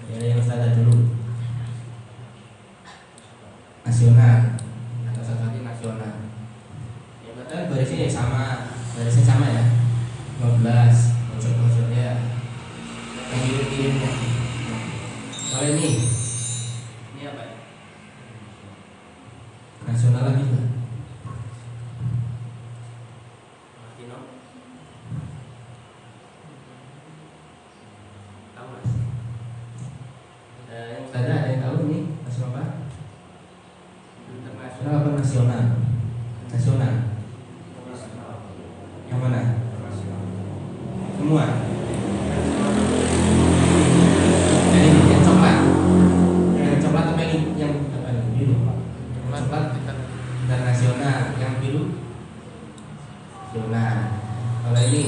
Ya, yang saya dulu nasional atau satu nasional. Ya betul, barisnya sama ya. 15 pojok-pojoknya yang kirim-kirimnya. Kalau ini apa ya? Nasional lagi Pak. Ada yang tahu ini nasional apa? Internasional apa nasional? Nasional. Yang mana? Semua. Jadi yang coklat. Yang coklat apa yang apa ini? Biru. Coklat internasional. Yang biru nasional. Kalau ini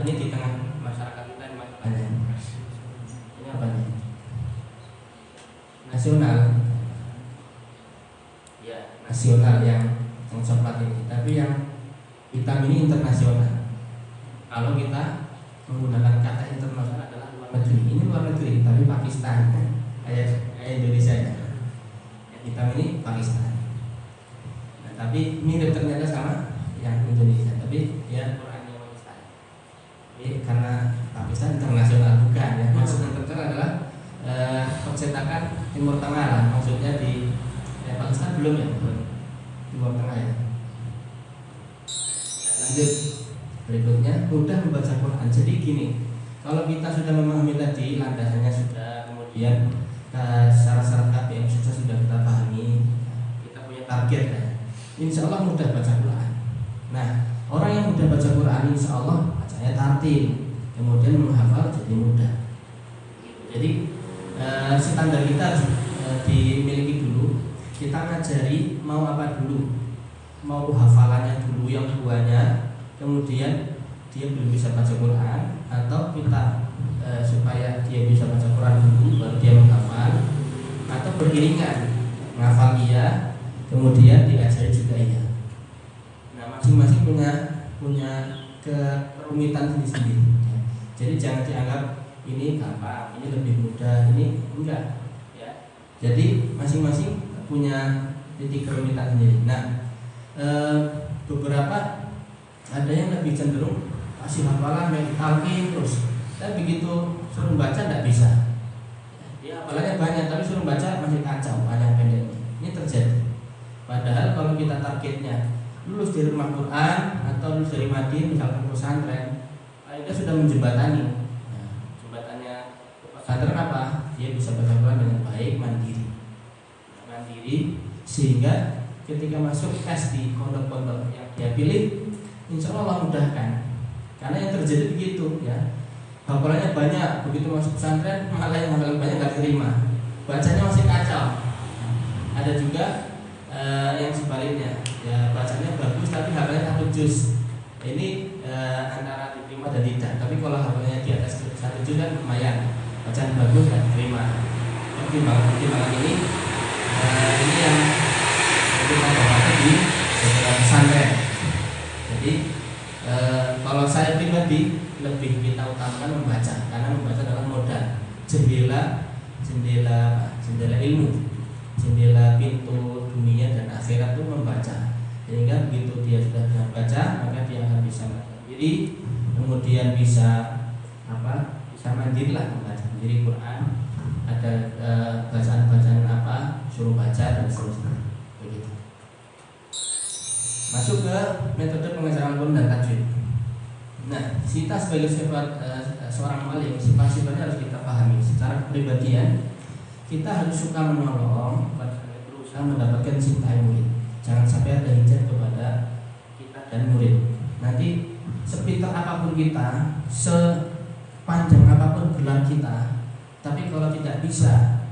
di tengah masyarakat kita ada. Ini apa nih? Nasional. Ya, nasional yang coklat ini. Tapi yang hitam ini internasional. Kalau kita menggunakan kata internasional adalah luar negeri. Ini luar negeri, tapi Pakistan kan? Kayak Indonesia ya. Yang hitam ini Pakistan. Nah, tapi mirip ternyata sama yang Indonesia. Tapi ya Qurannya Pakistan. Ini karena Pakistan internasional bukan ya. Maksud internasional adalah percetakan Timur Tengah lah. Maksudnya di Pakistan belum ya, Timur Tengah ya. Lanjut berikutnya, mudah membaca Quran. Jadi gini, kalau kita sudah memahami tadi landasannya sudah, kemudian syarat-syarat KPM sudah kita pahami, kita punya target ya. Insya Allah mudah baca Quran. Nah, orang yang mudah baca Quran insya Allah bacanya tartil, kemudian menghafal jadi mudah. Jadi standar kita harus dimiliki dulu. Kita ngajari mau apa dulu, mau hafalannya dulu yang duanya, kemudian dia belum bisa baca Quran, atau kita supaya dia bisa baca Quran dulu baru dia menghafal, atau beriringan menghafal iya, kemudian diajari juga iya. Nah, masing-masing punya kerumitan sendiri-sendiri. Jadi jangan dianggap ini gampang, ini lebih mudah, ini enggak ya. Jadi masing-masing punya titik kerumitan sendiri. Nah, beberapa ada yang lebih cenderung kasih hafalan yang talqin terus, tapi begitu suruh baca tidak bisa. Dia hafalannya banyak tapi suruh baca masih kacau, panjang pendek. Ini terjadi. Padahal kalau kita targetnya lulus dari rumah Quran atau lulus dari Madin, misalkan pesantren, kita sudah menjembatani. Nah, jembatannya pesantren apa? Dia bisa baca Quran dengan baik, mandiri, sehingga ketika masuk tes di pondok-pondok yang dia pilih, insya Allah mudahkan. Karena yang terjadi begitu ya, hafalannya banyak, begitu masuk pesantren malah yang hafalan banyak gak terima, bacanya masih kacau. Ada juga yang sebaliknya, ya bacanya bagus tapi hafalannya 1 juz. Ini antara diterima dan tidak. Tapi kalau hafalannya di atas 1 juz kan lumayan, bacaan bagus dan diterima. Pertimbangan ini yang kita dapatkan di beberapa pesantren. Jadi kalau saya pribadi lebih kita utamakan membaca, karena membaca adalah modal, jendela ilmu, jendela pintu dunia dan akhirat itu membaca. Sehingga begitu dia sudah membaca, maka dia akan bisa mandiri, kemudian bisa mandiri lah membaca. Jadi Quran ada bacaan-bacaan apa suruh baca dan seterusnya. Masuk ke metode pengajaran Al-Quran dan tajwid. Nah, kita sebagai seorang alim, sifat-sifatnya harus kita pahami. Secara kepribadian, kita harus suka menolong, berusaha mendapatkan cinta murid. Jangan sampai ada hijab kepada kita dan murid. Nanti sepintar apapun kita, sepanjang apapun gelar kita, tapi kalau tidak bisa,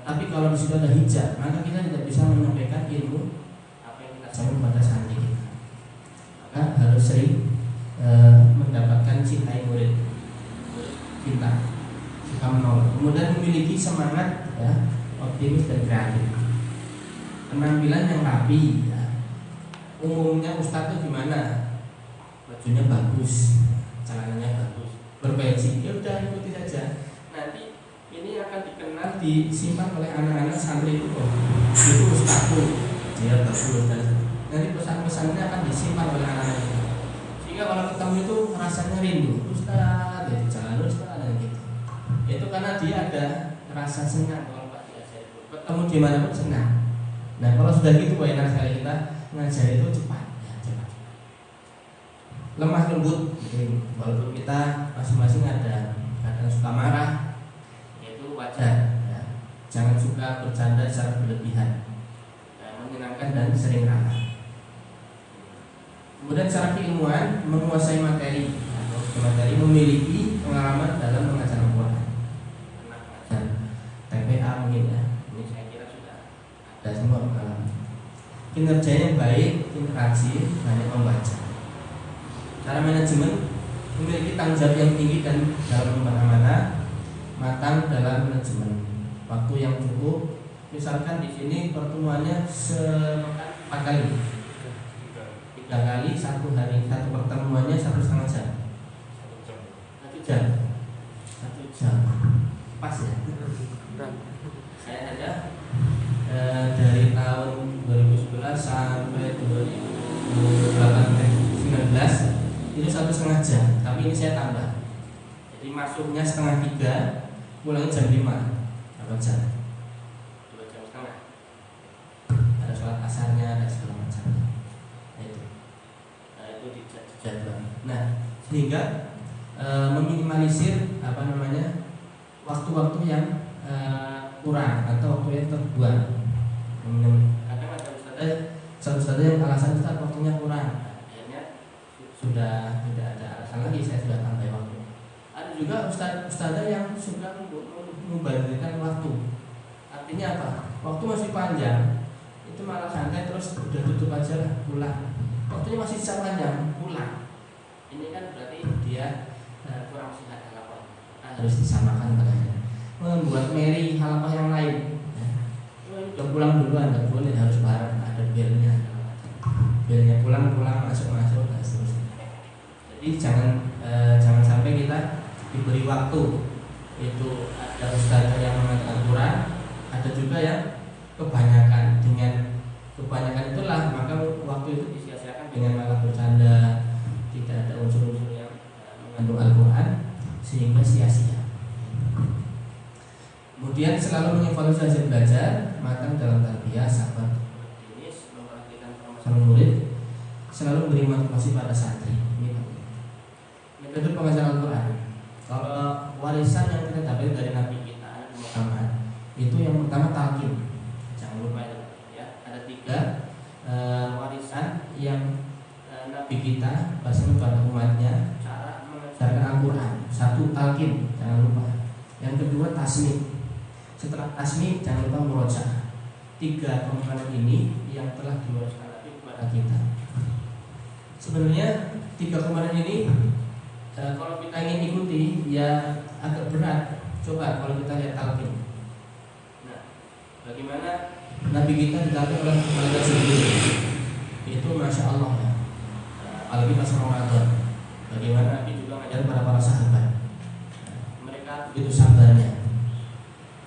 tapi kalau di situ ada hijab, maka kita tidak bisa menyampaikan ilmu apa yang kita sampaikan pada santri kita. Maka harus sering mendapatkan cinta murid, cinta, suka menolong, kemudian memiliki semangat ya, optimis dan kreatif, penampilan yang rapi ya. Umumnya ustadz itu gimana? Bajunya bagus, celananya bagus, berpeci, ya udah ikuti saja. Nanti ini akan dikenal, disimpan oleh anak-anak santri itu. Itu ustadzku, dia bagus, dan nanti pesan-pesannya akan disimpan oleh anak-anak itu. Sehingga kalau ketemu itu rasanya rindu, ustadz, jadi jalan ustadz dan gitu. Itu karena dia ada rasa senang kalau Pak diajar itu. Ketemu di mana pun senang. Nah kalau sudah gitu, enak sekali kita ngajar itu cepat. Lemah lembut, walaupun kita masing-masing ada kadang suka marah, itu wajar ya. Jangan suka bercanda secara berlebihan ya, menyenangkan dan sering ramah. Kemudian secara keilmuan, menguasai materi, memiliki pengalaman dalam mengajar Al-Quran, TPA mungkin ya, ini saya kira sudah ada semua pengalaman. Kinerjanya baik, rajin, banyak membaca. Cara manajemen, memiliki tanggung jawab yang tinggi dan dalam mana-mana, matang dalam manajemen, waktu yang cukup. Misalkan di sini pertemuannya sepekan 4 kali, 3 kali, 1 hari, 1 pertemuannya 1,5 jam, 1 jam, pas ya. Saya ada dari tahun 2011 sampai 2019 itu 1,5 jam, tapi ini saya tambah. Jadi masuknya 2:30, pulangnya jam 5, 8 jam, 2,5 jam. Ada sholat asarnya, ada segala macam. Itu dijadwal. Nah, sehingga meminimalisir waktu-waktu yang kurang atau waktu yang terbuang. Kadang ada ustadz yang alasan ustadz waktunya kurang. Sudah tidak ada alasan lagi, saya sudah tambah waktu. Ada juga ustadzah yang suka membandingkan waktu. Artinya apa? Waktu masih panjang, itu malah santai terus udah tutup aja lah, pulang. Waktunya masih panjang, pulang. Ini kan berarti dia kurang sehat halaqah. Harus disamakan padanya. Membuat meri halaqah yang lain. Udah pulang duluan, nggak boleh, harus bareng, ada belnya. Belnya pulang masuk dan seterusnya. Jadi jangan sampai kita diberi waktu. Itu ada ustaz yang mengajar Al-Quran, ada juga yang kebanyakan. Dengan kebanyakan itulah maka waktu itu disia-siakan dengan malah bercanda, tidak ada unsur-unsur yang mengandung Al-Quran, sehingga sia-sia. Kemudian selalu mengevaluasi hasil belajar, matang dalam tarbiyah, sabar, memperhatikan permasalahan murid, selalu memberi motivasi pada santri. Metode pengajaran Al-Quran. Kalau warisan yang kita dapat dari Nabi kita Muhammad, itu yang pertama talqin. Jangan lupa itu ya. Ada 3 warisan yang Nabi kita bahasanya kepada umatnya cara mengajarkan Al-Quran. 1 talqin, jangan lupa. Yang kedua tasmi. Setelah tasmi jangan lupa murojaah. 3 komponen ini yang telah diwariskan Nabi kepada kita. Sebenarnya 3 komponen ini kalau kita ingin ikuti ya agak berat. Coba kalau kita lihat talqin. Nah, bagaimana Nabi kita dilatih oleh malaikat Jibril. Itu masya Allah ya. Apalagi pas Ramadan. Bagaimana Nabi juga mengajar para sahabat. Mereka begitu sabarnya.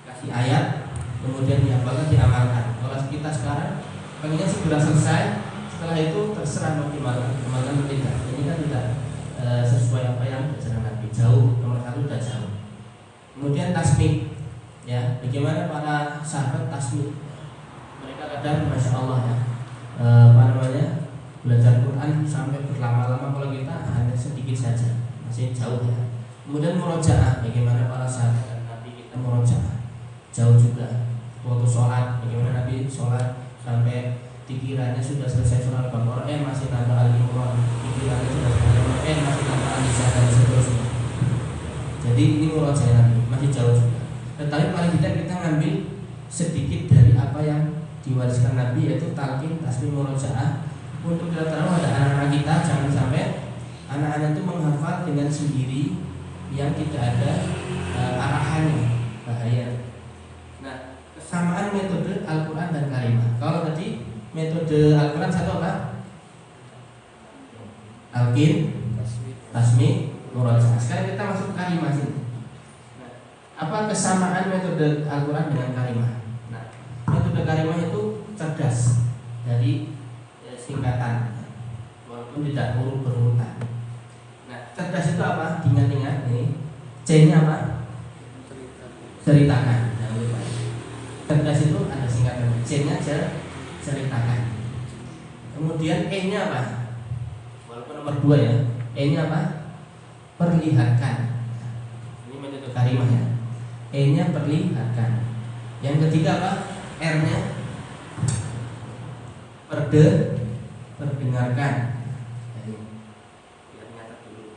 Kasih ayat, kemudian dihafalkan, diamalkan. Kalau kita sekarang pengennya segera selesai, setelah itu terserah mau diamalkan atau tidak. Ini kan tidak sesuai apa yang diajarkan Nabi. Jauh, nomor 1 sudah jauh. Kemudian tasbih, ya, bagaimana para sahabat tasbih? Mereka kadang masya Allah ya, sampai berlama-lama, kalau kita hanya sedikit saja, masih jauh ya. Kemudian murojaah, bagaimana para sahabat dan Nabi kita murojaah, jauh juga. Waktu sholat, bagaimana Nabi sholat sampai pikirannya sudah selesai surah Al-Baqarah, masih nambah Al-Imran, pikirannya sudah selesai, masih nambah Al-Nisa dan seterusnya. Jadi ini murojaah Nabi, masih jauh juga. Tetapi paling tidak kita ngambil sedikit dari apa yang diwariskan Nabi, yaitu talqin, tasbih, murojaah. Untuk kita tahu ada anak-anak kita, jangan sampai anak-anak itu menghafal dengan sendiri yang tidak ada arahannya, bahaya. Nah, kesamaan metode Al-Quran dan kalimah. Kalau tadi metode Al-Quran satu apa? Talqin, tasbih, murojaah. Sekarang kita masuk ke kalimah sini. Nah, apa kesamaan metode Al-Quran dengan kalimah? Nah, metode kalimah itu cerdas dari singkatan, walaupun tidak urut berurutan. Nah, cerdas itu apa? Ingat-ingat ini. C-nya apa? Ceritakan. Nah, cerdas itu ada singkatannya. C-nya ceritakan. Kemudian E-nya apa? Walaupun nomor 2 ya. E-nya apa? Perlihatkan. Ini metode kalimah ya. E-nya perlihatkan. Yang ketiga apa? R-nya perdengarkan. Jadi biar nyata dulu.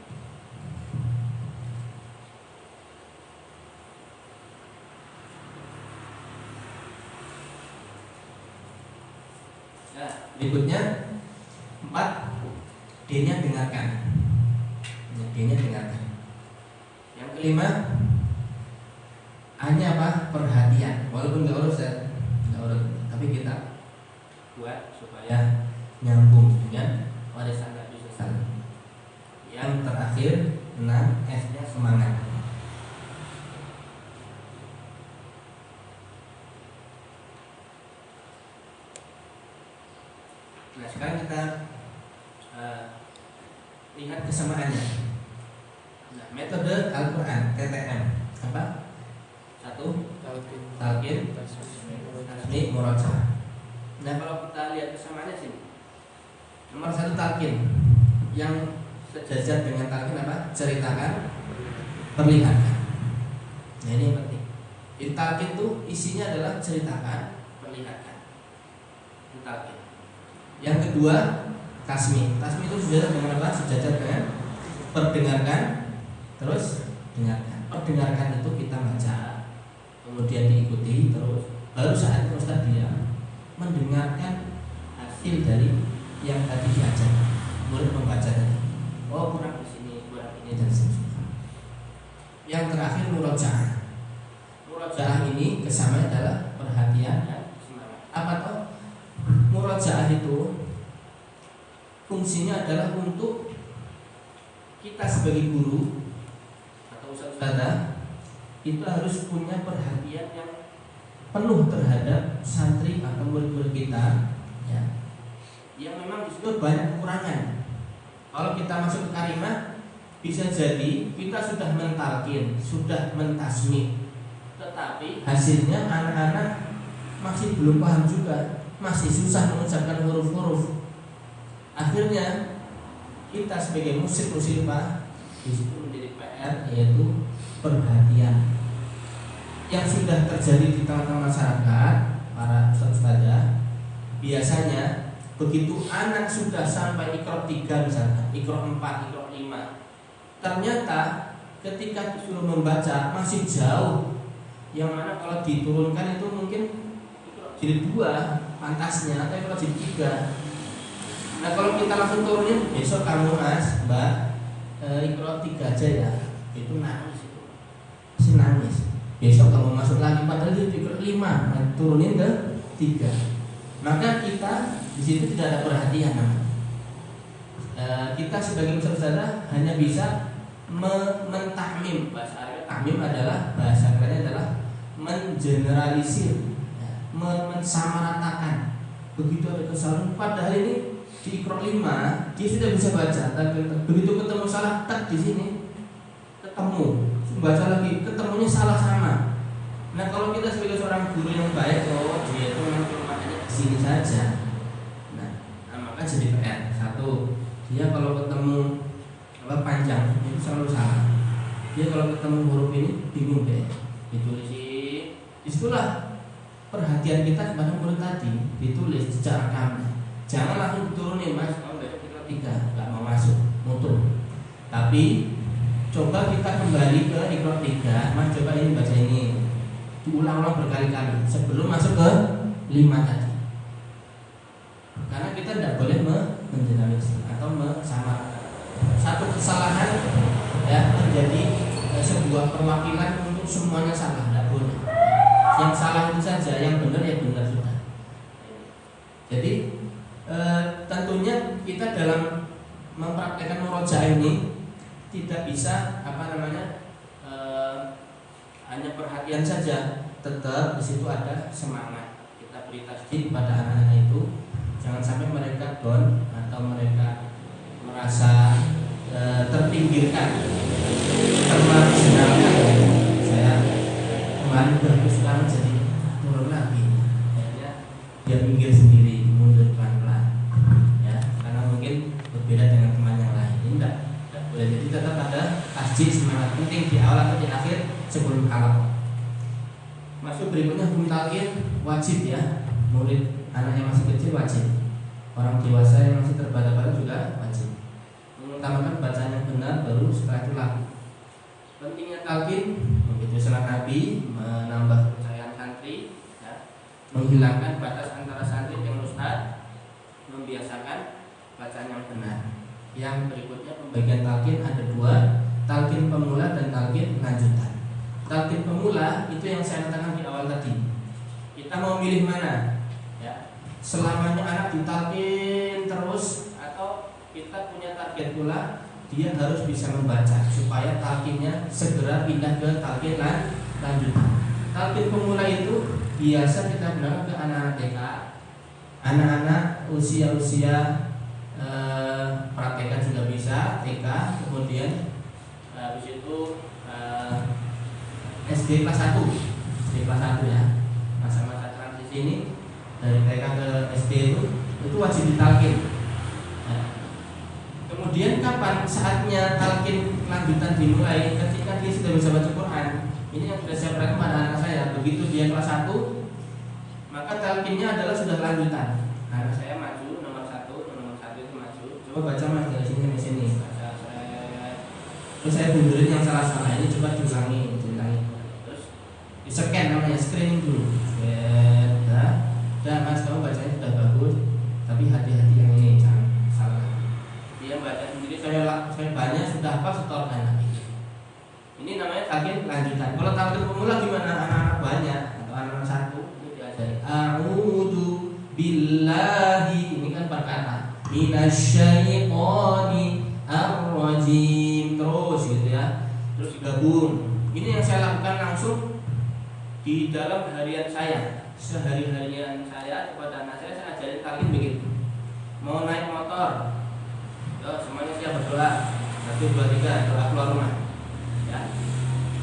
Nah, berikutnya 4, D-nya dengarkan. D-nya dengarkan. Yang kelima, A-nya apa? Perhatian. Walaupun nggak urus ya, nggak urus, tapi kita buat supaya nyambung dengan warisan Nabi SAW. Yang terakhir 6, S-nya semangat. Nah, sekarang kita lihat kesamaannya. Nah, metode Al-Quran TTM apa? 1, talqin, tasbih, murojaah. Nah, kalau kita lihat kesamaannya sini, nomor 1 talqin, yang sejajar dengan talqin apa? Ceritakan, perlihatkan. Nah, ini yang penting. Di talqin itu isinya adalah ceritakan, perlihatkan. Itu talqin. Yang kedua, tasmi. Tasmi itu sejajar dengan apa? Sejajar dengan perdengarkan, terus dengarkan. Perdengarkan itu kita baca, kemudian diikuti, terus baru saat itu Ustaz dia mendengarkan hasil dari yang tadi diajarkan. Murid membaca tadi, oh kurang di sini, kurang ini dan seterusnya. Yang terakhir murojaah. Murojaah ini kesamanya adalah perhatian dan semangat. Apa toh? Murojaah itu fungsinya adalah untuk kita sebagai guru atau ustadzah itu harus punya perhatian yang penuh terhadap santri atau murid-murid kita, ya, yang memang di situ banyak kekurangan. Kalau kita masuk ke kalimah, bisa jadi kita sudah mentalkin, sudah mentasmi, tetapi hasilnya anak-anak masih belum paham juga, masih susah mengucapkan huruf-huruf. Akhirnya kita sebagai musik-muslimah di situ menjadi PR, yaitu perhatian. Yang sudah terjadi di tengah-tengah masyarakat, para ustaz-ustazah, biasanya begitu anak sudah sampai Iqra 3 misalnya, Iqra 4, Iqra 5, ternyata ketika disuruh membaca masih jauh. Yang mana kalau diturunkan itu mungkin Iqra jilid 2 pantasnya, atau Iqra jilid 3. Nah, kalau kita langsung turunin, besok kamu Mas, Mbak, Iqra 3 aja ya, itu nangis itu. Masih nangis. Besok kamu masuk lagi, padahal itu Iqra 5, nah, turunin ke 3. Maka kita di situ tidak ada perhatian. Kita sebagai ustadzah hanya bisa mentakmim. Bahasa Arab takmim adalah, bahasa kerennya adalah mengeneralisir, mensamaratakan. Begitu ada kesalahan, padahal ini di Iqra 5 dia sudah bisa baca, tapi begitu ketemu salah, tak di sini ketemu, baca lagi, ketemunya salah sama. Nah, kalau kita sebagai seorang guru yang baik, oh dia itu memang kelemahannya di sini saja. Nah, maka jadi PR. 1, Dia kalau ketemu panjang itu selalu salah. Dia kalau ketemu huruf ini bingung deh. Ditulis itulah perhatian kita kepada murid tadi, ditulis secara kamera. Jangan langsung diturunin, Mas. Kalau besok kita 3 nggak mau masuk, mutu. Tapi coba kita kembali ke Iqra 3. Mas coba ini baca ini. Diulang-ulang berkali-kali sebelum masuk ke 5 tadi. Karena kita tidak boleh menjelaskan atau mensamaratakan. Satu kesalahan ya menjadi sebuah perwakilan untuk semuanya salah, tidak boleh. Yang salah itu saja, yang benar ya benar sudah. Jadi tentunya kita dalam mempraktekkan murojaah ini tidak bisa hanya perhatian saja, tetap di situ ada semangat. Kita beri tasdid pada anak-anak itu, jangan sampai mereka down atau mereka merasa terpinggirkan, termarginalkan. Saya kemarin bagus sekarang jadi turun lagi, akhirnya dia minggir sendiri, mundur pelan-pelan, ya, karena mungkin berbeda dengan teman yang lain. Ini tidak boleh. Jadi tetap ada tasdid, semangat penting di awal atau di akhir sebelum halaq. Masuk berikutnya hukum talqin wajib ya, murid anak yang masih kecil wajib, orang dewasa yang masih terbata-bata juga wajib. Mengutamakan bacaan yang benar, baru setelah itu laku. Pentingnya talqin, begitu salah Nabi, menambah kepercayaan santri, ya, menghilangkan batas antara santri dengan ustaz, membiasakan bacaan yang benar. Yang berikutnya pembagian talqin ada 2, talqin pemula dan talqin lanjutan. Talqin pemula itu yang saya katakan di awal tadi. Kita mau milih mana? Ya, selamanya anak ditalqin terus, atau kita punya target pula dia harus bisa membaca supaya talqinnya segera pindah ke talqin lanjutan. Talqin pemula itu biasa kita gunakan ke anak-anak TK, anak-anak usia-usia praktekan sudah bisa TK, kemudian habis itu SD kelas 1, SD kelas 1 ya, masa-masa transisi ini dari TK ke SD itu wajib ditalqin. Kemudian kapan saatnya talqin lanjutan dimulai? Ketika dia sudah bisa baca Quran. Ini yang sudah saya perhatikan pada anak saya. Begitu dia kelas 1, maka talqinnya adalah sudah lanjutan. Anak saya maju nomor 1 itu maju. Coba baca Mas dari sini sampai sini. Baca terus saya mundurin yang salah-salah. Ini coba diulangi. Terus di-scan namanya, screening dulu. Dan Mas, kamu bacanya sudah bagus, tapi hati-hati yang ini jangan salah. Dia baca sendiri, saya banyak sudah apa setorkan lagi. Ini namanya talqin lanjutan. Kalau talqin pemula gimana? Anak-anak banyak atau anak-anak 1 ini diajari a'udzu billahi, ini kan perkata minasyaitonir rajim, terus gitu ya. Terus digabung. Ini yang saya lakukan langsung di dalam harian saya. Sehari-harian saya kepada anak saya ajarin talqin begitu. Mau naik motor, semuanya siap berdoa. 1, 2, 3, doa keluar rumah. Ya.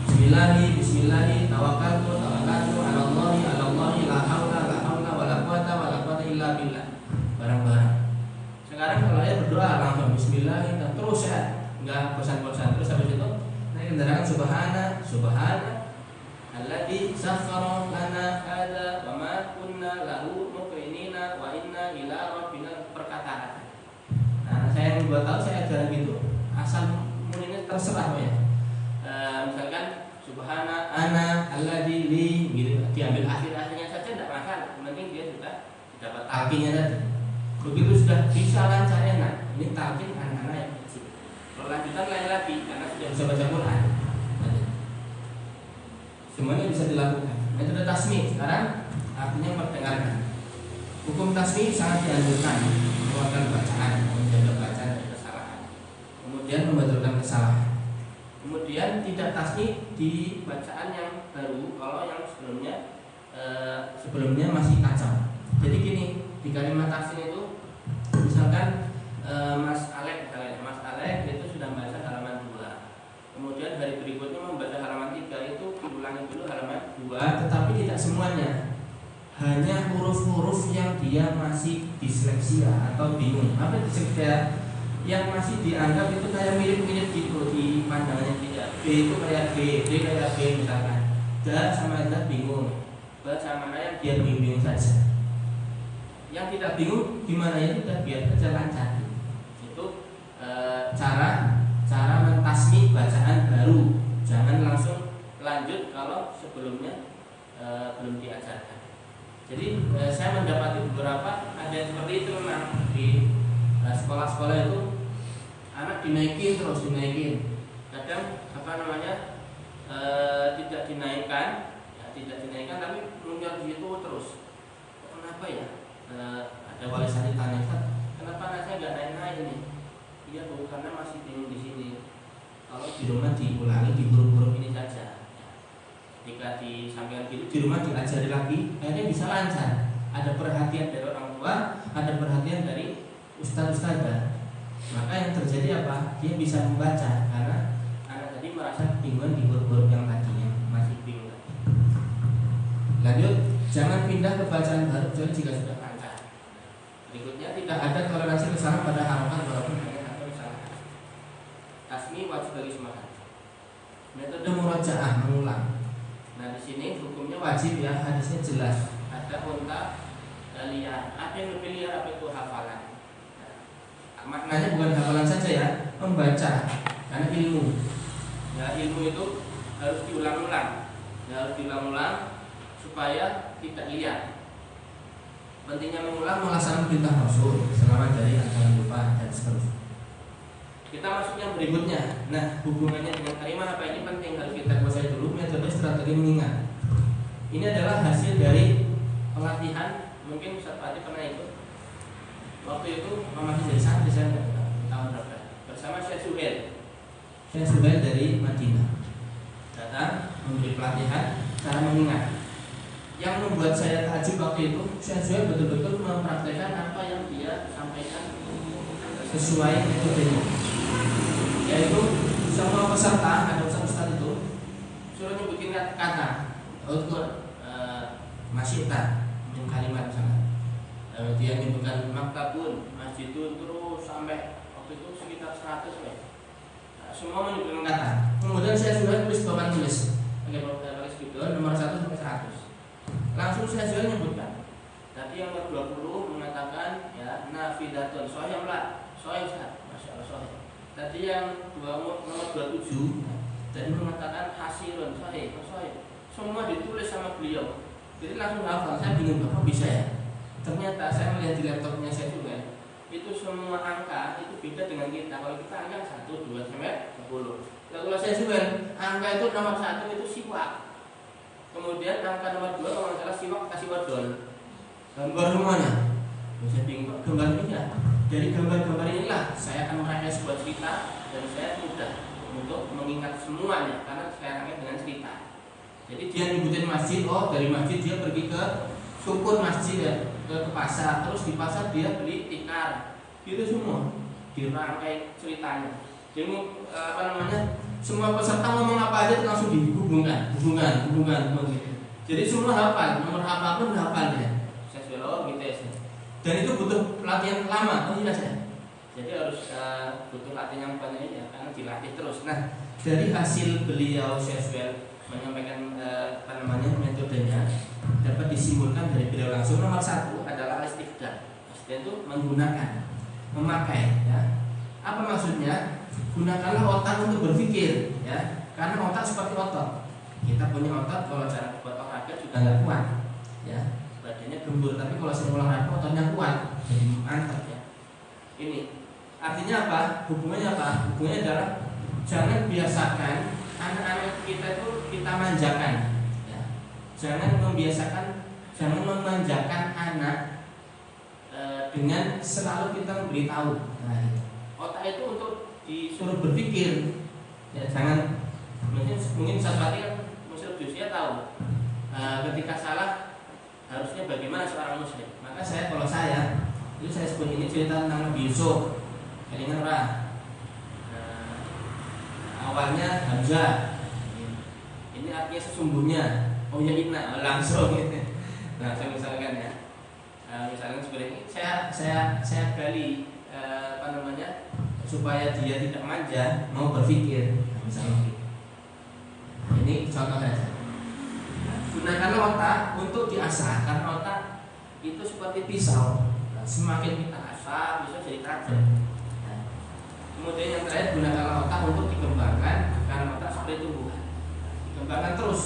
Bismillahi, tawakkaltu ala Allahi, la haula wala quwata illa billah. Barang-barang. Sekarang kalau saya berdoa langsung Bismillahi, terus ya, enggak bosan-bosan. Terus habis itu naik kendaraan subhana alladzi sakhkhara lana hadza wa ma kunna lahu muqrinina wa inna ila rabbina, perkataan. Nah, saya yang 2 tahun saya ajaran gitu, asal muninya terserah ya. Misalkan subhana ana alladzi li gitu, diambil akhir-akhirnya saja tidak masalah. Yang penting dia sudah dapat talqinnya tadi. Begitu sudah bisa lancar enak. Ini talqin anak-anak yang kecil. Kalau lanjutan lain lagi karena sudah bisa baca Quran. Semuanya bisa dilakukan. Metode tasmi sekarang artinya mendengarkan. Hukum tasmi sangat dianjurkan, mengeluarkan bacaan, menjaga bacaan dari kesalahan. Kemudian membetulkan kesalahan. Kemudian tidak tasmi di bacaan yang baru kalau yang sebelumnya masih kacau. Jadi gini, di kalimat tahsin itu misalkan Mas Alek itu sudah membaca halaman 2. Kemudian hari berikutnya membaca halaman 3, itu diulangi dulu halaman 2, tetapi tidak semuanya. Hanya huruf-huruf yang dia masih disleksia atau bingung. Apa disleksia? yang masih dianggap itu kayak mirip-mirip gitu di pandangannya dia. B itu kayak B, D kayak B misalkan. Da sama Da bingung, Ba sama Na yang dia bingung saja. Yang tidak bingung gimana ya, kita biar saja lancar. Itu cara mentasmi bacaan baru. Jangan langsung lanjut kalau sebelumnya belum diajarkan. Jadi saya mendapati beberapa ada yang seperti itu memang di sekolah-sekolah itu anak dinaikin terus dinaikin. Kadang tidak dinaikkan, tapi muncul di situ terus. Kenapa ya? Ada wali santri tanya, kenapa anak saya nggak naik-naik ini? Iya Bu, karena masih bingung di sini. Kalau di rumah diulangi di huruf-huruf ini saja. Jika disampaikan gitu, di rumah diajari lagi, akhirnya bisa lancar. Ada perhatian dari orang tua, ada perhatian dari ustaz-ustazah. Maka yang terjadi apa? Dia bisa membaca karena anak tadi merasa kebingungan di huruf-huruf yang tadinya masih bingung. Lanjut, jangan pindah ke bacaan baru kecuali jika sudah lancar. Berikutnya, tidak ada toleransi kesalahan pada harokat walaupun hanya atau salah. Tasmi wajib bagi semangat. Metode murajaah mengulang. Nah di sini hukumnya wajib ya, hadisnya jelas. Ada unta liar, ada yang lebih liar apa itu hafalan. Nah, maknanya bukan hafalan saja ya, membaca karena ilmu. Ya ilmu itu harus diulang-ulang, supaya tidak liar. Pentingnya mengulang melaksanakan perintah Rasul, selamat dari ajaran lupa dan seterusnya. Kita masuk yang berikutnya. Nah, hubungannya dengan kalimah apa ini penting harus kita kuasai dulu. Metode strategi mengingat. Ini adalah hasil dari pelatihan. Mungkin Ustaz Fatih pernah ikut. Waktu itu masih jadi santri saya tahun berapa? Bersama Syekh Suhail dari Madinah. Datang memberi pelatihan cara mengingat. Yang membuat saya takjub waktu itu, Syekh Suhail betul-betul mempraktekkan apa yang dia sampaikan sesuai metodenya. Yaitu semua peserta, ada ustaz itu suruh nyebutin kata untuk masyita dengan kalimat misalnya. Dia menyebutkan maktabun, masjidun terus sampai waktu itu sekitar 100 ya. Semua menyebutkan kata. Kemudian saya sudah tulis papan tulis. Pakai spidol nomor 1 sampai 100. Langsung saya sudah menyebutkan. Tadi yang nomor 20 mengatakan ya nafidatun, soalnya Ustaz. Masya Allah soalnya. Tadi yang nomor 27 tadi mengatakan hasilun sahih. Semua ditulis sama beliau. Jadi langsung hafal. Saya bingung bapak bisa ya. Ternyata saya melihat di laptopnya saya juga. Itu semua angka itu beda dengan kita. Kalau kita angka 1, 2 sampai 10. Lalu kalau saya juga angka itu nomor 1 itu siwak. Kemudian angka nomor 2 kalau salah siwak kasih wadon. Gambar semuanya. Saya bingung gambar ini ya. Dari gambar-gambar inilah saya akan merancang sebuah cerita dan saya mudah untuk mengingat semuanya karena saya rangkai dengan cerita. Jadi dia nyebutin masjid, dari masjid dia pergi ke syukur masjid ya, ke pasar, terus di pasar dia beli tikar, gitu semua dirangkai ceritanya. Jadi semua peserta ngomong apa aja langsung dihubungkan, gitu. Jadi semua hafal, nomor apapun hafal ya. Saya sudah gitu ya. Dan itu butuh pelatihan lama, tidak saya. Jadi harus butuh latihan yang banyak ya, karena dilatih terus. Nah, dari hasil beliau Syekh menyampaikan metodenya dapat disimpulkan dari beliau langsung. Nomor 1 adalah istiqdam. Istiqdam itu menggunakan, memakai. Ya. Apa maksudnya? Gunakanlah otak untuk berpikir, ya. Karena otak seperti otot. Kita punya otot, kalau cara buat olahraga juga nggak kuat, ya. Badannya gembur, tapi kalau sering olahraga ototnya kuat, jadi mantap ya. Ini artinya apa? Hubungannya apa? Hubungannya adalah jangan biasakan anak-anak kita itu kita manjakan, ya. Jangan memanjakan anak dengan selalu kita memberitahu. Nah, otak itu untuk disuruh berpikir, ya. Jangan mungkin sahabat kan muslim usia tahu ketika salah harusnya bagaimana seorang muslim. Maka kalau saya itu saya sebut ini cerita tentang Nabi Yusuf. Kalian awalnya Hamzah. Ini artinya sesungguhnya. Oh ya inna langsung gitu. Nah, saya misalkan misalkan seperti ini saya gali supaya dia tidak manja, mau berpikir. Nah, misalnya gitu. Ini contoh saja. Gunakanlah otak untuk diasah, karena otak itu seperti pisau. Nah, semakin kita asah, bisa jadi tajam. Nah, kemudian yang terakhir, gunakanlah otak untuk dikembangkan, karena otak seperti tumbuhan. Dikembangkan terus,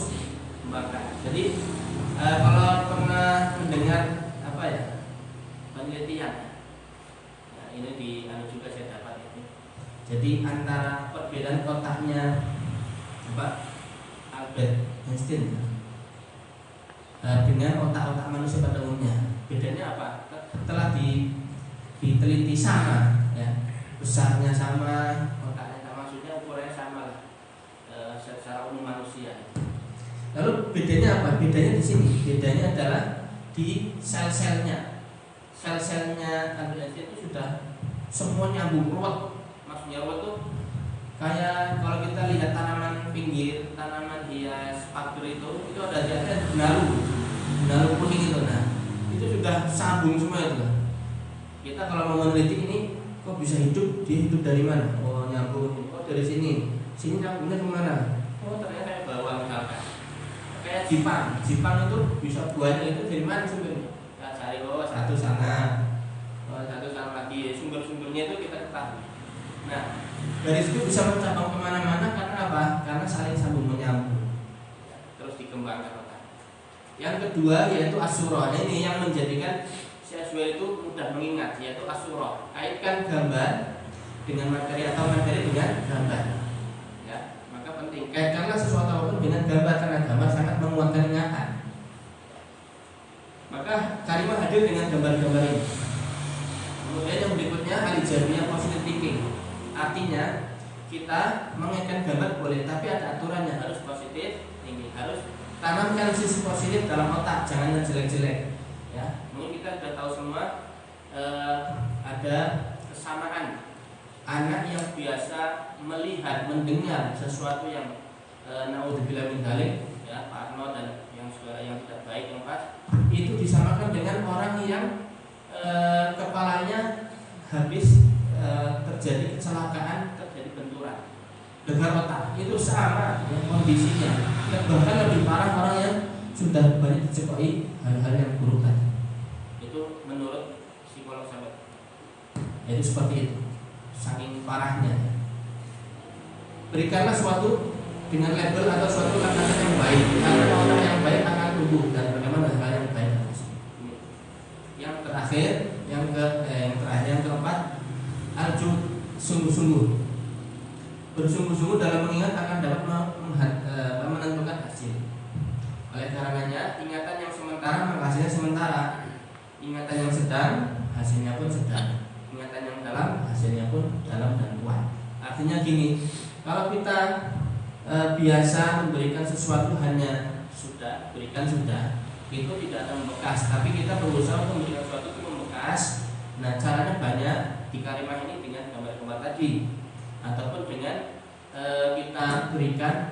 dikembangkan. Jadi kalau pernah mendengar penelitian, nah, ini di juga saya dapat ini. Jadi antara perbedaan otaknya Albert Einstein dengan otak-otak manusia pada umumnya, bedanya apa? Telah diteliti sama, ya, besarnya sama, otaknya sama, maksudnya ukurannya sama lah, secara umum manusia. Lalu bedanya apa? Bedanya di sini. Bedanya adalah di sel-selnya. Sel-selnya Albert Einstein itu sudah semua nyambung, ruwet. Maksudnya ruwet tuh kayak kalau kita lihat tanaman pinggir, tanaman hias, pagar itu ada benalu kuning itu. Nah, itu sudah sambung semua itu. Kita kalau mau meneliti ini, kok bisa hidup? Dia hidup dari mana? Oh, nyambung. Oh, dari sini. Sini nyambungnya kemana? Oh, ternyata kayak bawah misalkan. Kayak Jipang itu bisa buahnya itu dari mana sumbernya? Kita cari, satu sana, satu sana lagi. Sumber-sumbernya itu kita ketahui. Nah, dari situ bisa mencabang kemana-mana karena apa? Karena saling sambung menyambung. Terus dikembangkan otak. Yang kedua yaitu asyura. Ini yang menjadikan siswa itu mudah mengingat, yaitu asyura. Kaitkan gambar dengan materi atau materi dengan gambar. Ya, maka penting. Kaitkanlah sesuatu apapun dengan gambar karena gambar sangat menguatkan ingatan. Maka Karimah hadir dengan gambar-gambar ini. Kemudian yang berikutnya al-ijabiyah positive thinking. Artinya kita mengaitkan gambar boleh, tapi ada aturannya, harus positif tinggi, harus tanamkan sisi positif dalam otak, jangan yang jelek-jelek. Ya, mungkin kita sudah tahu semua ada kesamaan anak yang biasa melihat, mendengar sesuatu yang naudzubillah min dzalik, ya, Pak Arno dan yang tidak baik, yang pas, itu disamakan dengan orang yang kepalanya habis terjadi kecelakaan, terjadi benturan, dengar otak itu sama yang kondisinya, bahkan lebih parah orang yang sudah banyak dicekoki hal-hal yang buruk tadi. Itu menurut psikolog sahabat. Itu seperti itu, saking parahnya. Berikanlah suatu dengan label atau suatu kata yang baik, karena orang yang baik akan tumbuh dan bagaimana hal yang baik. Yang terakhir, yang keempat, arju sungguh-sungguh. Bersungguh-sungguh dalam mengingat akan dapat menentukan hasil. Oleh karenanya, ingatan yang sementara maka hasilnya sementara. Ingatan yang sedang, hasilnya pun sedang. Ingatan yang dalam, hasilnya pun dalam dan kuat. Artinya gini, kalau kita biasa memberikan sesuatu hanya sudah, berikan sudah, itu tidak akan membekas. Tapi kita berusaha untuk memberikan sesuatu itu membekas. Nah, caranya banyak. Di Karimah ini dengan gambar-gambar tadi, ataupun dengan kita berikan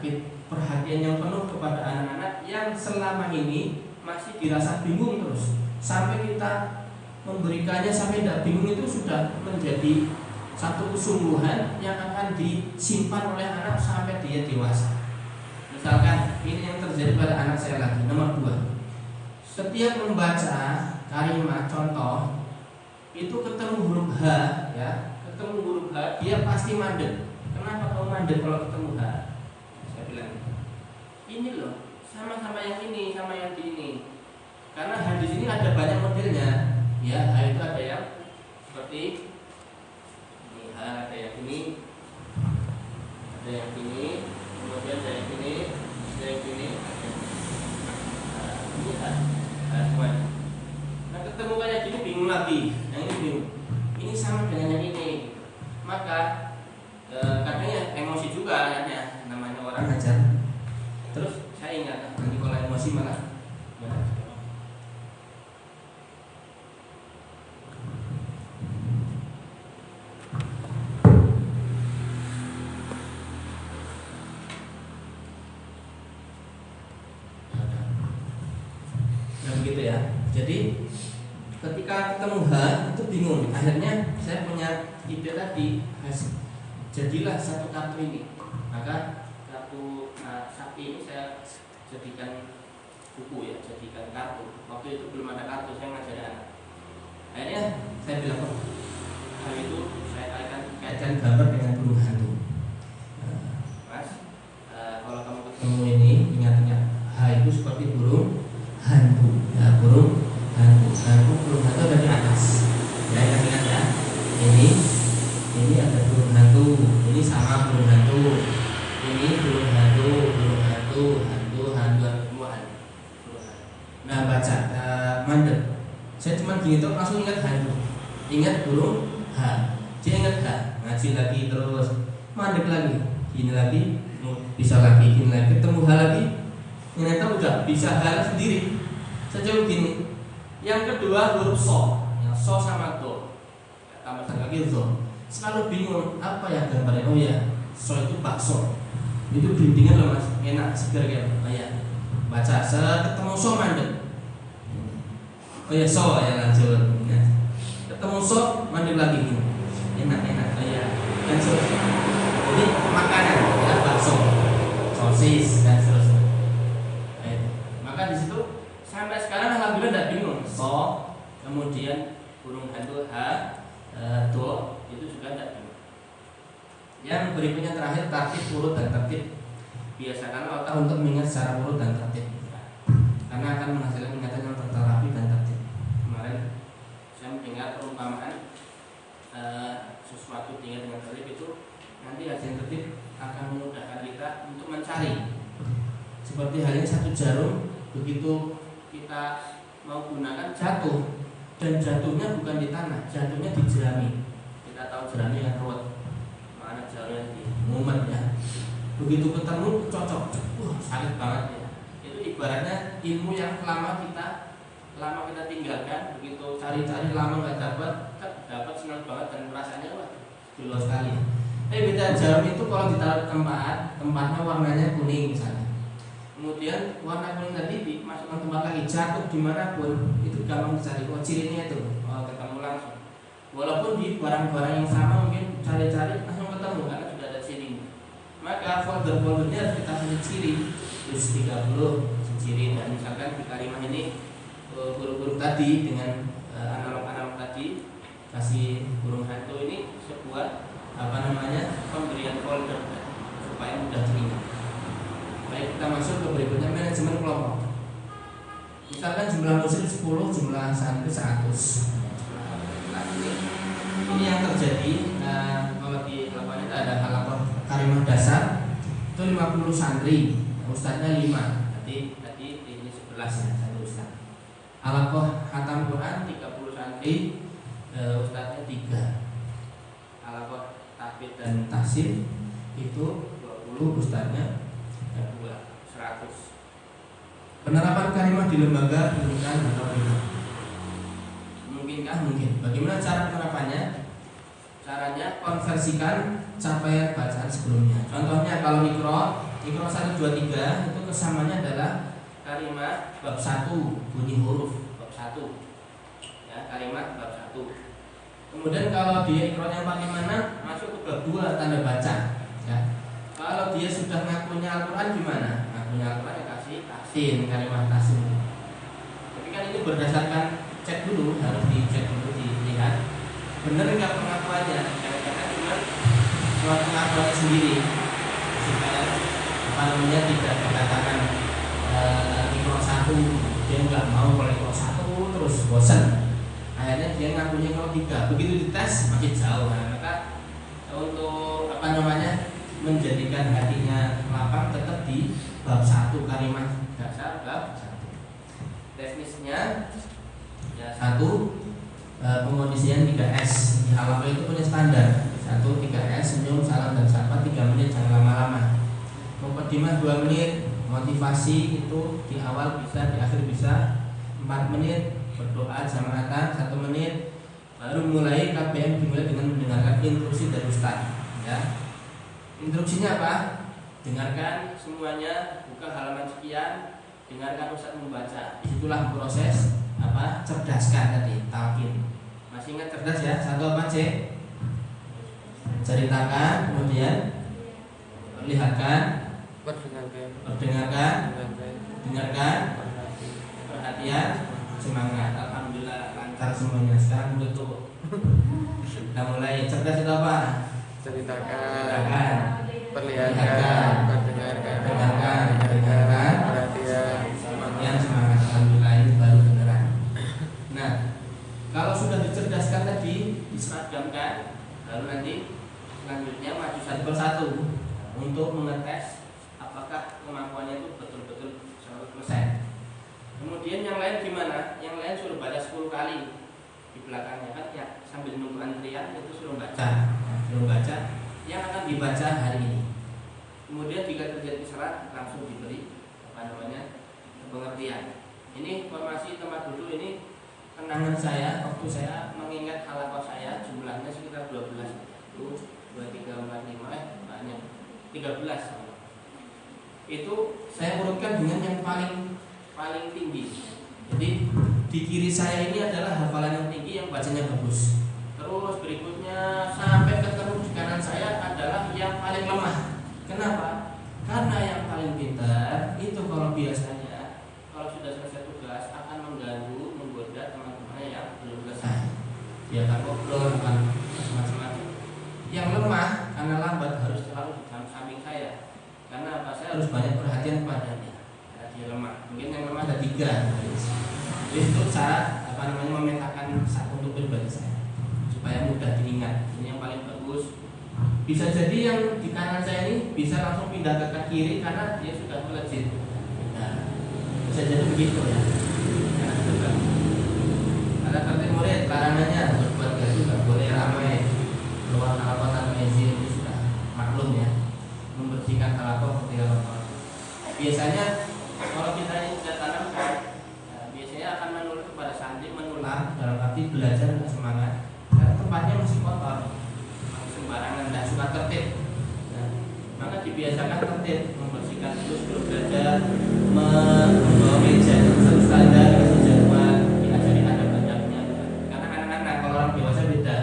perhatian yang penuh kepada anak-anak yang selama ini masih dirasa bingung terus, sampai kita memberikannya sampai tidak bingung, itu sudah menjadi satu kesungguhan yang akan disimpan oleh anak sampai dia dewasa. Misalkan ini yang terjadi pada anak saya lagi, nomor 2. Setiap membaca Karimah contoh itu ketemu huruf H, ya, ketemu huruf H, dia pasti mandek. Kenapa kamu mandek kalau ketemu H? Saya bilang, ini loh, sama-sama yang ini, sama yang ini. Karena H di sini ada banyak modelnya, ya. H itu ada yang seperti ini, H ada yang ini, ada yang ini, kemudian ada yang ini, ada yang ini, ini H, semuanya. Nah, ketemu kayak gini bingung lagi, yang ini bingung. Ini sama dengan yang ini. Maka kadangnya emosi juga anaknya, namanya orang ajar. Terus saya ingat, nanti kalau emosi malah begitu ya. Jadi ketika ketemu H itu bingung, akhirnya saya punya ide tadi, jadilah satu kartu ini. Maka kartu sakti ini saya jadikan buku ya, jadikan kartu. Waktu itu belum ada kartu, saya ngajari anak. Akhirnya saya bilang, hal itu saya kaitkan gambar dengan burung hantu. Mas, kalau kamu ketemu ini, ingat-ingat, H itu seperti burung hantu. Ya, burung hantu. Burung hantu ada di atas. Ya, ingat-ingat ya. Ini ada burung hantu. Ini sama burung hantu. Ini burung hantu, burung hantu, hantu semua. Nah, baca mandek. Saya cuma gini tuh langsung ingat hantu. Ingat burung H. Dia ingat H. Ngaji lagi terus mandek lagi. Gini lagi, bisa lagi, gini lagi, ketemu H lagi. Ternyata udah bisa H sendiri. Saya coba gini. Yang kedua huruf so. Yang so sama do. Tambah satu lagi do. Selalu bingung apa ya gambarnya. Oh ya, so itu bakso. Itu berintingan loh mas, enak, segar kayak. Oh ya, baca ketemu so mandek. Oh ya so ya lanjut. Nah, ketemu so mandek lagi gini. Enak. Oh ya, dan seterusnya. Jadi makanan ya bakso, sosis dan seterusnya. Maka di situ sampai sekarang alhamdulillah tidak bingung. So, kemudian burung hantu H, do itu juga tidak bingung. Yang berikutnya terakhir tertib, urut dan tertib. Biasakan otak untuk mengingat secara urut dan tertib, karena akan menghasilkan ingatan yang terterapi dan tertib. Kemarin saya mendengar perumpamaan sesuatu diingat dengan tertib itu nanti hasil tertib akan memudahkan kita untuk mencari. Seperti halnya satu jarum, begitu kita mau gunakan jatuh, dan jatuhnya bukan di tanah, jatuhnya di jerami. Kita tahu jerami yang ruwet, mana jarumnya di mumet ya. Begitu ketemu cocok, sakit banget ya. Itu ibaratnya ilmu yang lama kita tinggalkan, begitu cari-cari lama nggak dapat senang banget dan rasanya gila sekali. Tapi beda jarum itu kalau ditaruh tempatnya warnanya kuning misalnya. Kemudian warna kuning tadi dimasukkan tempat lagi, jatuh dimanapun itu gampang dicari. Cirinya itu ketemu langsung. Walaupun di barang-barang yang sama mungkin cari-cari langsung ketemu karena sudah ada cirinya. Maka folder-foldernya harus kita kasih ciri. Terus 30 ciri, dan misalkan di kalimat ini huruf-huruf tadi dengan analog-analog tadi, kasih burung hantu ini sebuah pemberian folder supaya mudah diingat. Baik, kita masuk ke berikutnya, manajemen kelompok. Misalkan jumlah muslim 10, jumlah santri 100. Nah, ini yang terjadi kalau di lapangan itu ada halaqah karimah dasar itu 50 santri, ustadznya 5. Tadi ini 11 ya, satu ustadz. Halaqah khatam Quran 30 santri, ustadznya 3. Halaqah tahfidz dan tahsin itu 20, ustadznya 100. Penerapan kalimah di lembaga pendidikan atau tidak? Mungkinkah? Mungkin. Bagaimana cara penerapannya? Caranya konversikan capaian bacaan sebelumnya. Contohnya kalau Iqra 1, 2, 3 itu kesamanya adalah kalimah bab 1 bunyi huruf bab 1. Ya, kalimah bab 1. Kemudian kalau dia Iqra-nya pakai mana? Masuk ke bab 2 tanda baca. Ya. Kalau dia sudah ngakunya Al-Quran gimana? Ngakunya Al-Quran ya kasih tahsin, kalimah tahsin. Tapi kan ini berdasarkan cek dulu, harus dicek dulu, dilihat benar nggak pengakuannya. Jangan-jangan cuma pengakuannya sendiri supaya tidak dikatakan Iqra 1 dia nggak mau, kalau Iqra 1 terus bosan. Akhirnya dia ngakunya Iqra 3. Begitu dites masih jauh. Nah, maka untuk menjadikan hatinya lapang tetap di bab 1 kalimah dasar bab 1. Definisinya ya 1 pengondisian 3S. Di halaqah itu punya standar 1 3S, senyum, salam dan sapa 3 menit, jangan lama-lama. Mukadimah 2 menit, motivasi itu di awal bisa, di akhir bisa. 4 menit, berdoa jamaatan 1 menit. Baru mulai KBM dimulai dengan mendengarkan instruksi dari ustaz ya. Instruksinya apa? Dengarkan semuanya, buka halaman sekian, dengarkan ustaz membaca. Itulah proses cerdaskan tadi, talqin. Masih ingat cerdas ya? Satu apa C? Ceritakan, kemudian perlihatkan, perdengarkan, dengarkan, perhatian, semangat. Alhamdulillah lancar semuanya. Sekarang betul. Kita mulai. Cerdas itu apa? Ceritakan, perlihatkan, dengarkan, perhatian, semangat. Alhamdulillah ini baru beneran. Nah, kalau sudah dicerdaskan tadi, diseragamkan, lalu nanti selanjutnya maju satu persatu untuk mengetes apakah kemampuannya itu betul-betul 100%. Kemudian yang lain gimana? Yang lain suruh baca 10 kali di belakangnya kan ya, sambil nunggu antrian itu suruh baca. Yang akan dibaca hari ini. Kemudian jika terjadi kesalahan langsung diberi pengertian. Ini informasi tempat duduk ini kenangan saya waktu saya mengingat halaqah saya jumlahnya sekitar 12. 1, 2, 3, 4, 5 banyak 13. Itu saya urutkan dengan yang paling tinggi. Jadi di kiri saya ini adalah hafalan yang tinggi yang bacanya bagus. Terus berikutnya sampai ketemu di kanan saya adalah yang paling lemah. Kenapa? Karena yang paling pintar itu kalau biasanya kalau sudah selesai tugas akan mengganggu, menggoda teman-temannya yang belum selesai. Dia akan ngobrol, akan macam-macam. Yang lemah karena lambat harus selalu di samping saya. Karena apa? Saya harus banyak perhatian padanya. Nah, dia lemah. Mungkin yang lemah ada 3. Jadi itu cara memetakan untuk pribadi saya supaya mudah diingat. Ini yang paling bagus. Bisa jadi yang di kanan saya ini bisa langsung pindah ke kiri karena dia sudah melejit. Nah, bisa jadi begitu ya. Ada tertib murid larangannya berbuat gaduh juga boleh ramai. Keluar halaqah tanpa izin itu sudah maklum ya. Membersihkan halaqah ketika halaqah. Biasanya kalau kita ini sudah tanamkan, biasanya akan menurut kepada santri mengulang dalam arti belajar dengan semangat. Karena tempatnya masih kotor, sembarangan, tidak suka tertib. Nah, maka dibiasakan tertib, membersihkan itu sebelum belajar, membawa meja satu standar, kasih jadwal, diajari adab-adabnya. Karena anak-anak kalau orang dewasa beda,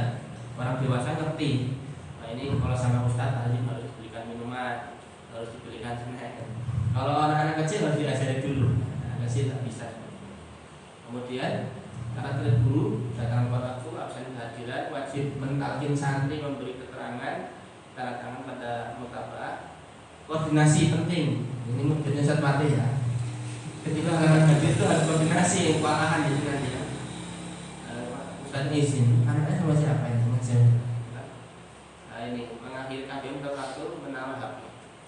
orang dewasa ngerti. Nah ini kalau sama ustadz harus diberikan minuman, harus diberikan snack. Kalau anak-anak kecil harus diajari dulu, anak kecil tak bisa. Kemudian karakter guru datang pada waktu absen kehadiran wajib mentalkin santri memberi keterangan tanda tangan pada mutaba'ah. Koordinasi penting. Ini mungkinnya Ustaz Fatih ya. Ketika anak hadir itu harus koordinasi kewalahan di sini nanti ya. Ustaz izin, anaknya sama siapa ya? Sama saya. Nah ini mengakhiri kajian terlalu menambah HP.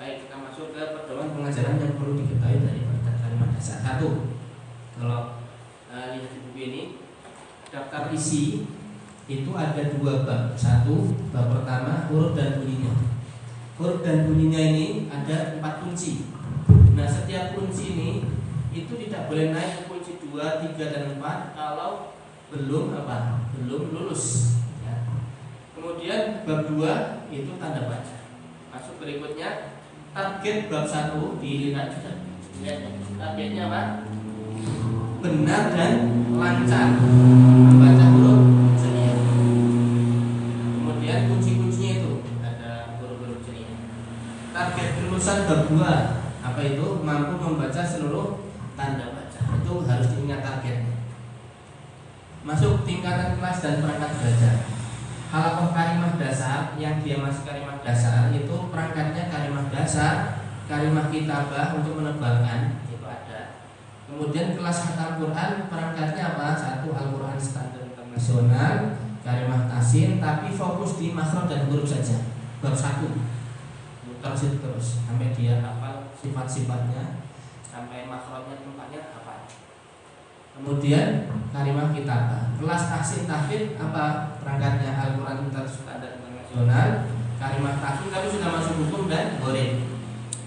Baik, kita masuk ke pedoman pengajaran yang perlu diketahui dari kalimat dasar. 1. Kalau lihat di buku ini daftar isi itu ada 2 bab. 1, bab pertama huruf dan bunyinya. Huruf dan bunyinya ini ada 4 kunci. Nah setiap kunci ini itu tidak boleh naik ke kunci 2, 3, dan 4 kalau belum lulus ya. Kemudian bab 2 itu tanda baca. Masuk berikutnya target bab 1 dilihat sudah. Targetnya apa? Benar dan lancar membaca huruf ceria. Kemudian kunci-kuncinya itu ada huruf-huruf ceria. Target kelulusan bab 2 apa itu? Mampu membaca seluruh tanda baca. Itu harus diingat targetnya. Masuk tingkatan kelas dan perangkat belajar. Halaqah kalimah dasar yang dia masih kalimah dasar itu perangkatnya kalimah dasar, kalimah kitabah untuk menebalkan itu ada. Kemudian kelas khatam Quran perangkatnya apa? 1 Al-Quran standar internasional, kalimah tasin tapi fokus di makhraj dan huruf saja. Bab 1 terus sampai dia hafal sifat-sifatnya, sampai makhrajnya tempatnya apa. Kemudian kalimah kitabah, kelas tahsin tahfidz apa? Perangkatnya Al-Quran standar internasional, kalimah tahfidz tapi sudah masuk hukum dan gharib.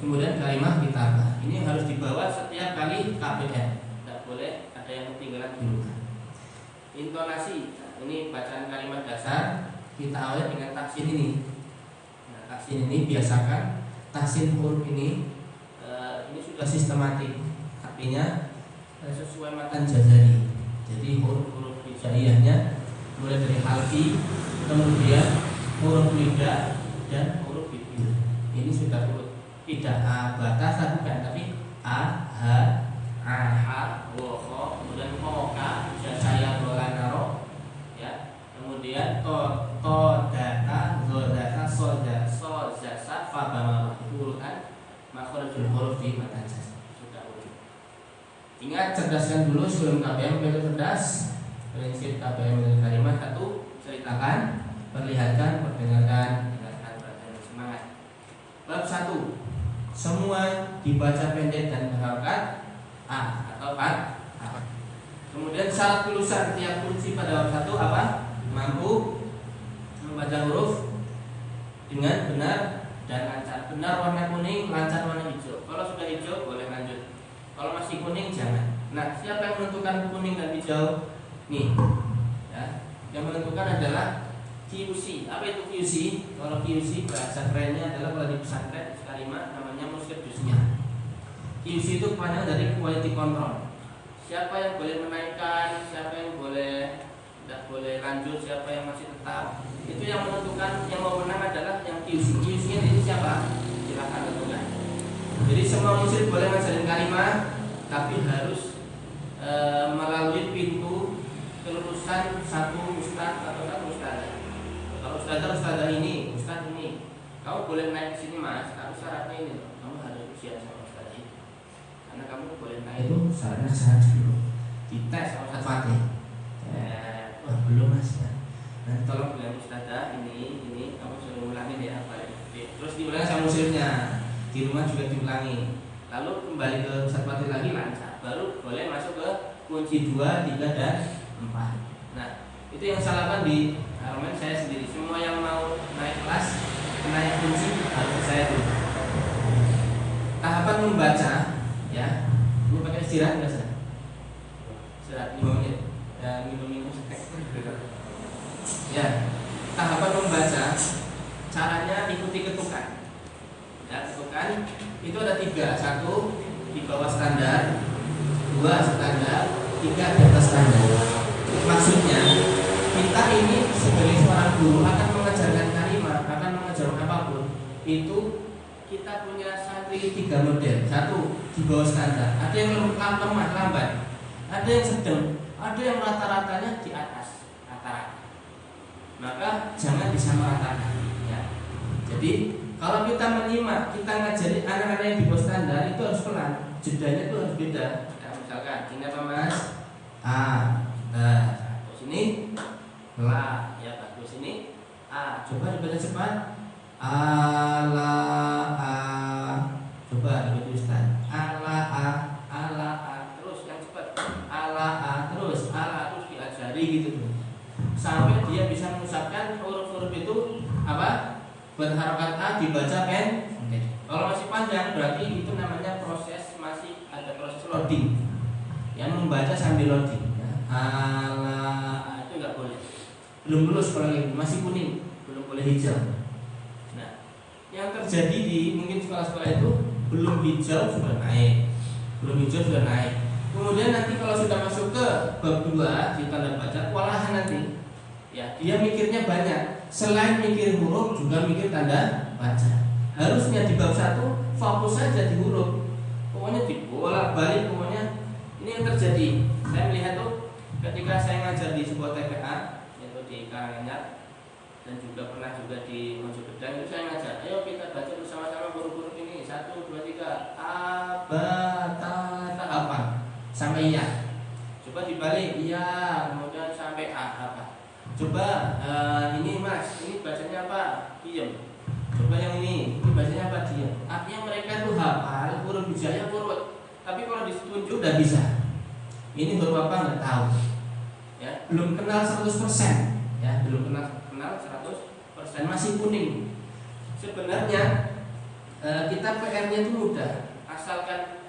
Kemudian kalimah kitabah. Ini harus dibawa setiap kali KPM. Tidak boleh ada yang ketinggalan di rumah. Intonasi. Nah, ini bacaan kalimat dasar kita awali dengan tahsin ini. Nah, tahsin ini biasakan tahsin huruf ini sudah sistematik. Artinya sesuai matan jazari. Jadi huruf-huruf hijaiyahnya mulai dari halki, kemudian huruf lidah dan huruf bibir. Ini sudah urut. Tidak a batas bukan, tapi a ha a ha wa kha, kemudian ko ka saya bola naro ya. Kemudian to data zo data so jasa fa bama, itu urutan makhrajul huruf di mata jas. Sudah urut. Ingat, cerdaskan dulu sebelum KBM itu cerdas. Prinsip KBM itu kalimat satu, ceritakan, perlihatkan, perdengarkan, dengarkan, perhatikan, semangat. Bab 1, semua dibaca pendek dan berharokat a atau a. Kemudian syarat kelulusan tiap kunci pada bab 1 apa? Mampu membaca huruf dengan benar dan lancar. Benar warna kuning, lancar warna hijau. Kalau sudah hijau boleh lanjut. Kalau masih kuning jangan. Nah, siapa yang menentukan kuning dan hijau? Nih, ya, yang menentukan adalah QC. Apa itu QC? Kalau QC bahasa kerennya adalah kalau di pesantren kalimat namanya muskil jusnya. QC itu kepanjangan dari quality control. Siapa yang boleh menaikkan, siapa yang boleh tidak boleh lanjut, siapa yang masih tetap. Itu yang menentukan, yang mau menang adalah yang QC. QC ini siapa? Silakan tentukan. Jadi semua musyrik boleh ngajarin kalimat, tapi harus melalui pintu kelulusan satu ustaz atau satu ustazah. Kalau ustazah ini, ustaz ini, kamu boleh naik ke sini mas, tapi syaratnya ini loh, kamu harus usia sama ustazah itu. Karena kamu boleh naik itu syarat dulu. Dites sama Ustaz Fatih. Belum mas ya. Nanti tolong bilang ustazah ini kamu suruh ulangin ya apa ya. Terus diulangi sama musyiriknya. Di rumah juga diulangi. Lalu kembali ke Ustaz Fatih lagi lancar. Baru boleh masuk ke kunci 2, 3 dan 4. Nah, itu yang saya lakukan di Armen saya sendiri. Semua yang mau naik kelas, naik kunci harus saya dulu. Tahapan membaca, ya, ini pakai istirahat nggak sih? Istirahat 5 menit. Ya, minum ya, tahapan membaca, caranya ikuti ketukan. Ya, ketukan itu ada 3. 1 di bawah standar, 2 standar, 3 di atas standar. Maksudnya kita ini sebagai seorang guru akan mengajarkan kalimat, akan mengajarkan apapun, itu kita punya santri 3 model. 1 di bawah standar, ada yang lemah lambat, ada yang sedang, ada yang rata-ratanya di atas rata-rata. Maka jangan disamaratakan ya. Jadi kalau kita menyimak, kita ngajari anak-anak yang di bawah standar itu harus pelan, jedanya itu harus beda. Ya, misalkan ini apa mas? A, bagus ini, la, ya bagus ini, a. Coba dibaca cepat. Ala a. Coba dibaca Ustaz. Ala a, ala a. Terus yang cepat. Ala a terus, ala terus diajari gitu tuh. Sampai dia bisa mengucapkan huruf-huruf itu apa? Berharokat a dibaca n. Kalau masih panjang berarti itu namanya proses, masih ada proses loading. Yang membaca sambil loading ya. Ala itu enggak boleh. Belum lulus kalau ini masih kuning, belum boleh hijau. Nah, yang terjadi di mungkin sekolah-sekolah itu belum hijau sudah naik. Belum hijau sudah naik. Kemudian nanti kalau sudah masuk ke bab 2 di tanda baca, kewalahan nanti. Ya, dia mikirnya banyak. Selain mikir huruf juga mikir tanda baca. Harusnya di bab 1 fokus saja di huruf. Pokoknya dibolak-balik, pokoknya ini yang terjadi. Saya melihat tuh ketika saya ngajar di sebuah TPA yaitu di Karanganyar dan juga pernah juga di Mojokedang, itu saya ngajar, ayo kita baca bersama-sama huruf-huruf ini 1, 2, 3 a, ba, ta, apa sampai ya. Coba dibalik ya, kemudian sampai a apa. Coba ini mas, ini bacanya apa? Diam. Coba yang ini bacanya apa? Diam. Artinya mereka tuh hafal huruf hijaiyah urut, tapi kalau ditunjuk udah bisa. Ini huruf apa nggak tahu. Ya, belum kenal 100%. Ya, belum kenal 100%, masih kuning. Sebenarnya kita PR-nya itu mudah, asalkan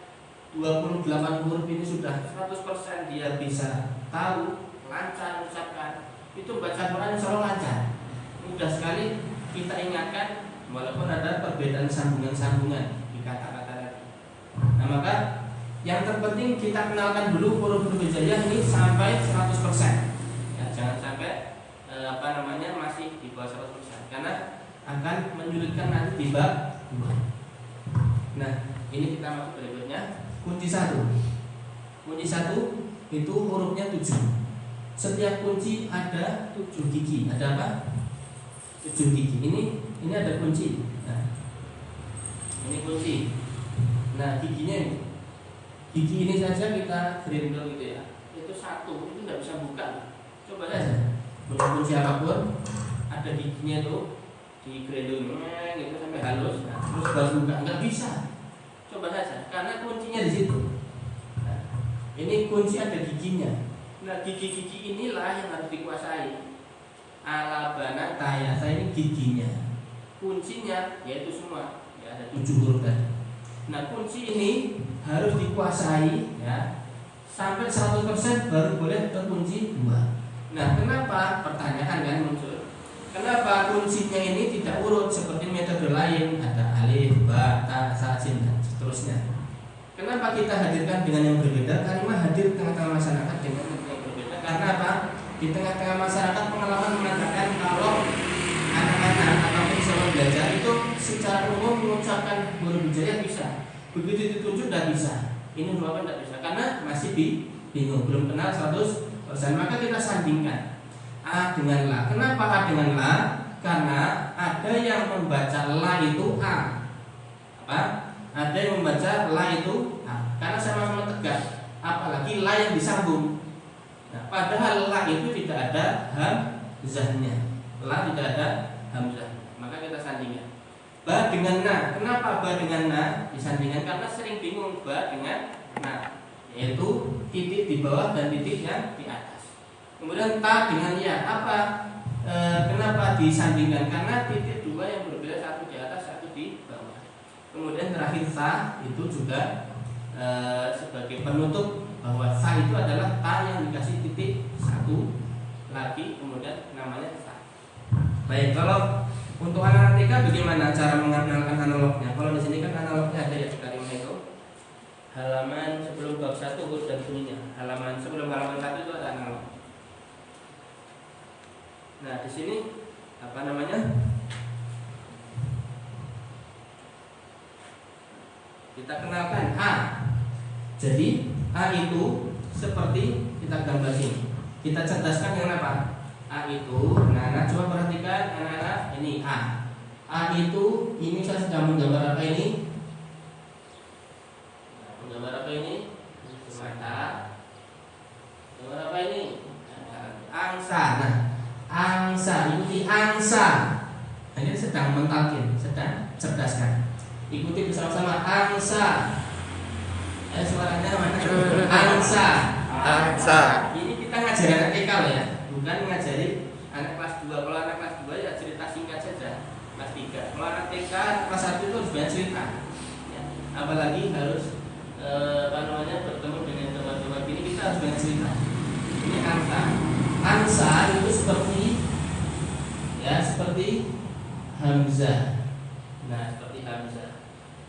28 huruf ini sudah 100% dia bisa tahu, lancar mengucapkan. Itu baca Quran insya Allah lancar. Mudah sekali kita ingatkan walaupun ada perbedaan sambungan-sambungan di kata-kata tadi. Nah, maka yang terpenting kita kenalkan dulu huruf-huruf hijaiyah ini sampai 100%. Ya, jangan sampai akan menyulitkan nanti di bab 2. Nah, ini kita masuk berikutnya. Kunci 1. Kunci 1 itu hurufnya 7. Setiap kunci ada 7 gigi. Ada apa? 7 gigi. Ini ada kunci. Nah, ini kunci. Nah, giginya ini. Gigi ini saja kita grindel gitu ya. Itu 1, itu tidak bisa buka. Coba saja. Punya kunci apapun, ada giginya tuh di grindel gitu sampai halus. Nah, terus baru buka, nggak bisa. Coba saja, karena kuncinya di situ. Nah, ini kunci ada giginya. Nah, gigi-gigi inilah yang harus dikuasai. Alabana tayasa ini giginya. Kuncinya yaitu semua. Ya, ada 7 huruf tadi. Nah, kunci ini harus dikuasai ya. Sampai 100% baru boleh ke kunci 2. Nah, kenapa? Pertanyaan kan muncul. Kenapa kuncinya ini tidak urut seperti metode lain, ada alif, ba, ta, sa, sin dan seterusnya. Kenapa kita hadirkan dengan yang berbeda? Karena hadir di tengah-tengah masyarakat dengan yang berbeda. Karena apa? Di tengah-tengah masyarakat pengalaman mengatakan kalau anak-anak ataupun siswa belajar itu secara umum mengucapkan huruf hijaiyah bisa. Begitu ditunjuk tidak bisa. Ini huruf apa tidak bisa? Karena masih bingung, belum kenal 100%. Maka kita sandingkan A dengan La. Kenapa A dengan La? Karena ada yang membaca La itu A. Apa? Ada yang membaca La itu A. Karena sama-sama tegas. Apalagi La yang disambung. Nah, padahal La itu tidak ada hamzahnya. La tidak ada hamzahnya. Maka kita sandingkan. Ba dengan Na. Kenapa ba dengan Na disandingkan? Karena sering bingung ba dengan Na. Yaitu titik di bawah dan titik yang di atas. Kemudian ta dengan ya, apa? Kenapa disandingkan? Karena titik 2 yang berbeda, satu di atas, satu di bawah. Kemudian terakhir sa itu juga sebagai penutup bahwa sa itu adalah ta yang dikasih titik 1 lagi, kemudian namanya sa. Baik, kalau untuk anak TK bagaimana cara mengenalkan analognya? Kalau di sini kan analognya ada ya kalimat itu. Halaman sebelum bab 1 huruf dan bunyinya. Sebelum halaman 1 itu ada analog. Nah, di sini apa namanya? Kita kenalkan A. Jadi A itu seperti kita gambar sini. Kita cerdaskan yang apa? A itu, anak-anak coba perhatikan anak-anak, ini A. A itu, ini saya sedang menggambar apa ini? Menggambar apa ini? Mata. Gambar apa ini? Angsa. Nah, angsa, ikuti angsa. Nah, ini sedang mentalkin, sedang cerdaskan. Ikuti bersama-sama angsa. Suaranya mana? Angsa. Angsa. Ini kita ngajari anak TK loh ya, bukan ngajari anak kelas 2. Kalau anak kelas 2 ya cerita singkat saja. Kelas 3. Kalau anak TK kelas 1 itu harus banyak cerita. Ya. Apalagi harus bertemu dengan teman-teman ini, kita harus banyak cerita. Ini angsa. Angsa itu seperti hamzah. Nah, seperti hamzah.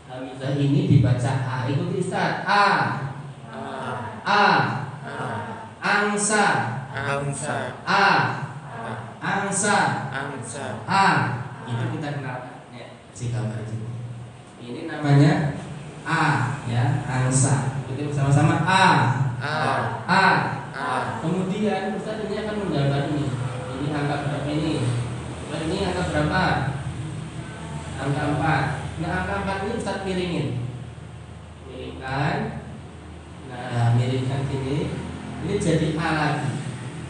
Hamzah ini dibaca A. Ikuti Ustaz. A. Angsa. Angsa. A. Angsa. Angsa. A. Itu kita kenalkan. Ya, si gambar itu. Ini namanya A, ya, angsa. Ikuti bersama-sama A. Kemudian Ustaz ini akan menggambar ini. Ini angka berapa ini? Dan ini angka berapa? Angka 4. Nah, angka 4 ini Ustaz miringin. Miringkan. Nah, miringkan sini. Ini jadi A lagi.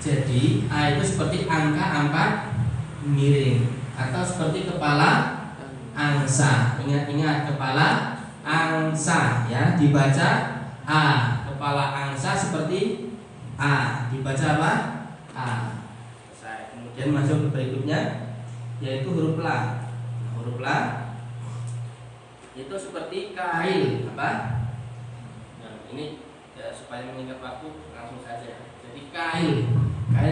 Jadi A itu seperti angka 4 miring atau seperti kepala angsa. Ingat kepala angsa ya, dibaca A. Kepala angsa seperti A, dibaca apa? A. Kemudian masuk ke berikutnya yaitu huruf la. Huruf la itu seperti kail apa? Nah, ini ya, supaya menyingkat waktu langsung saja. Jadi kail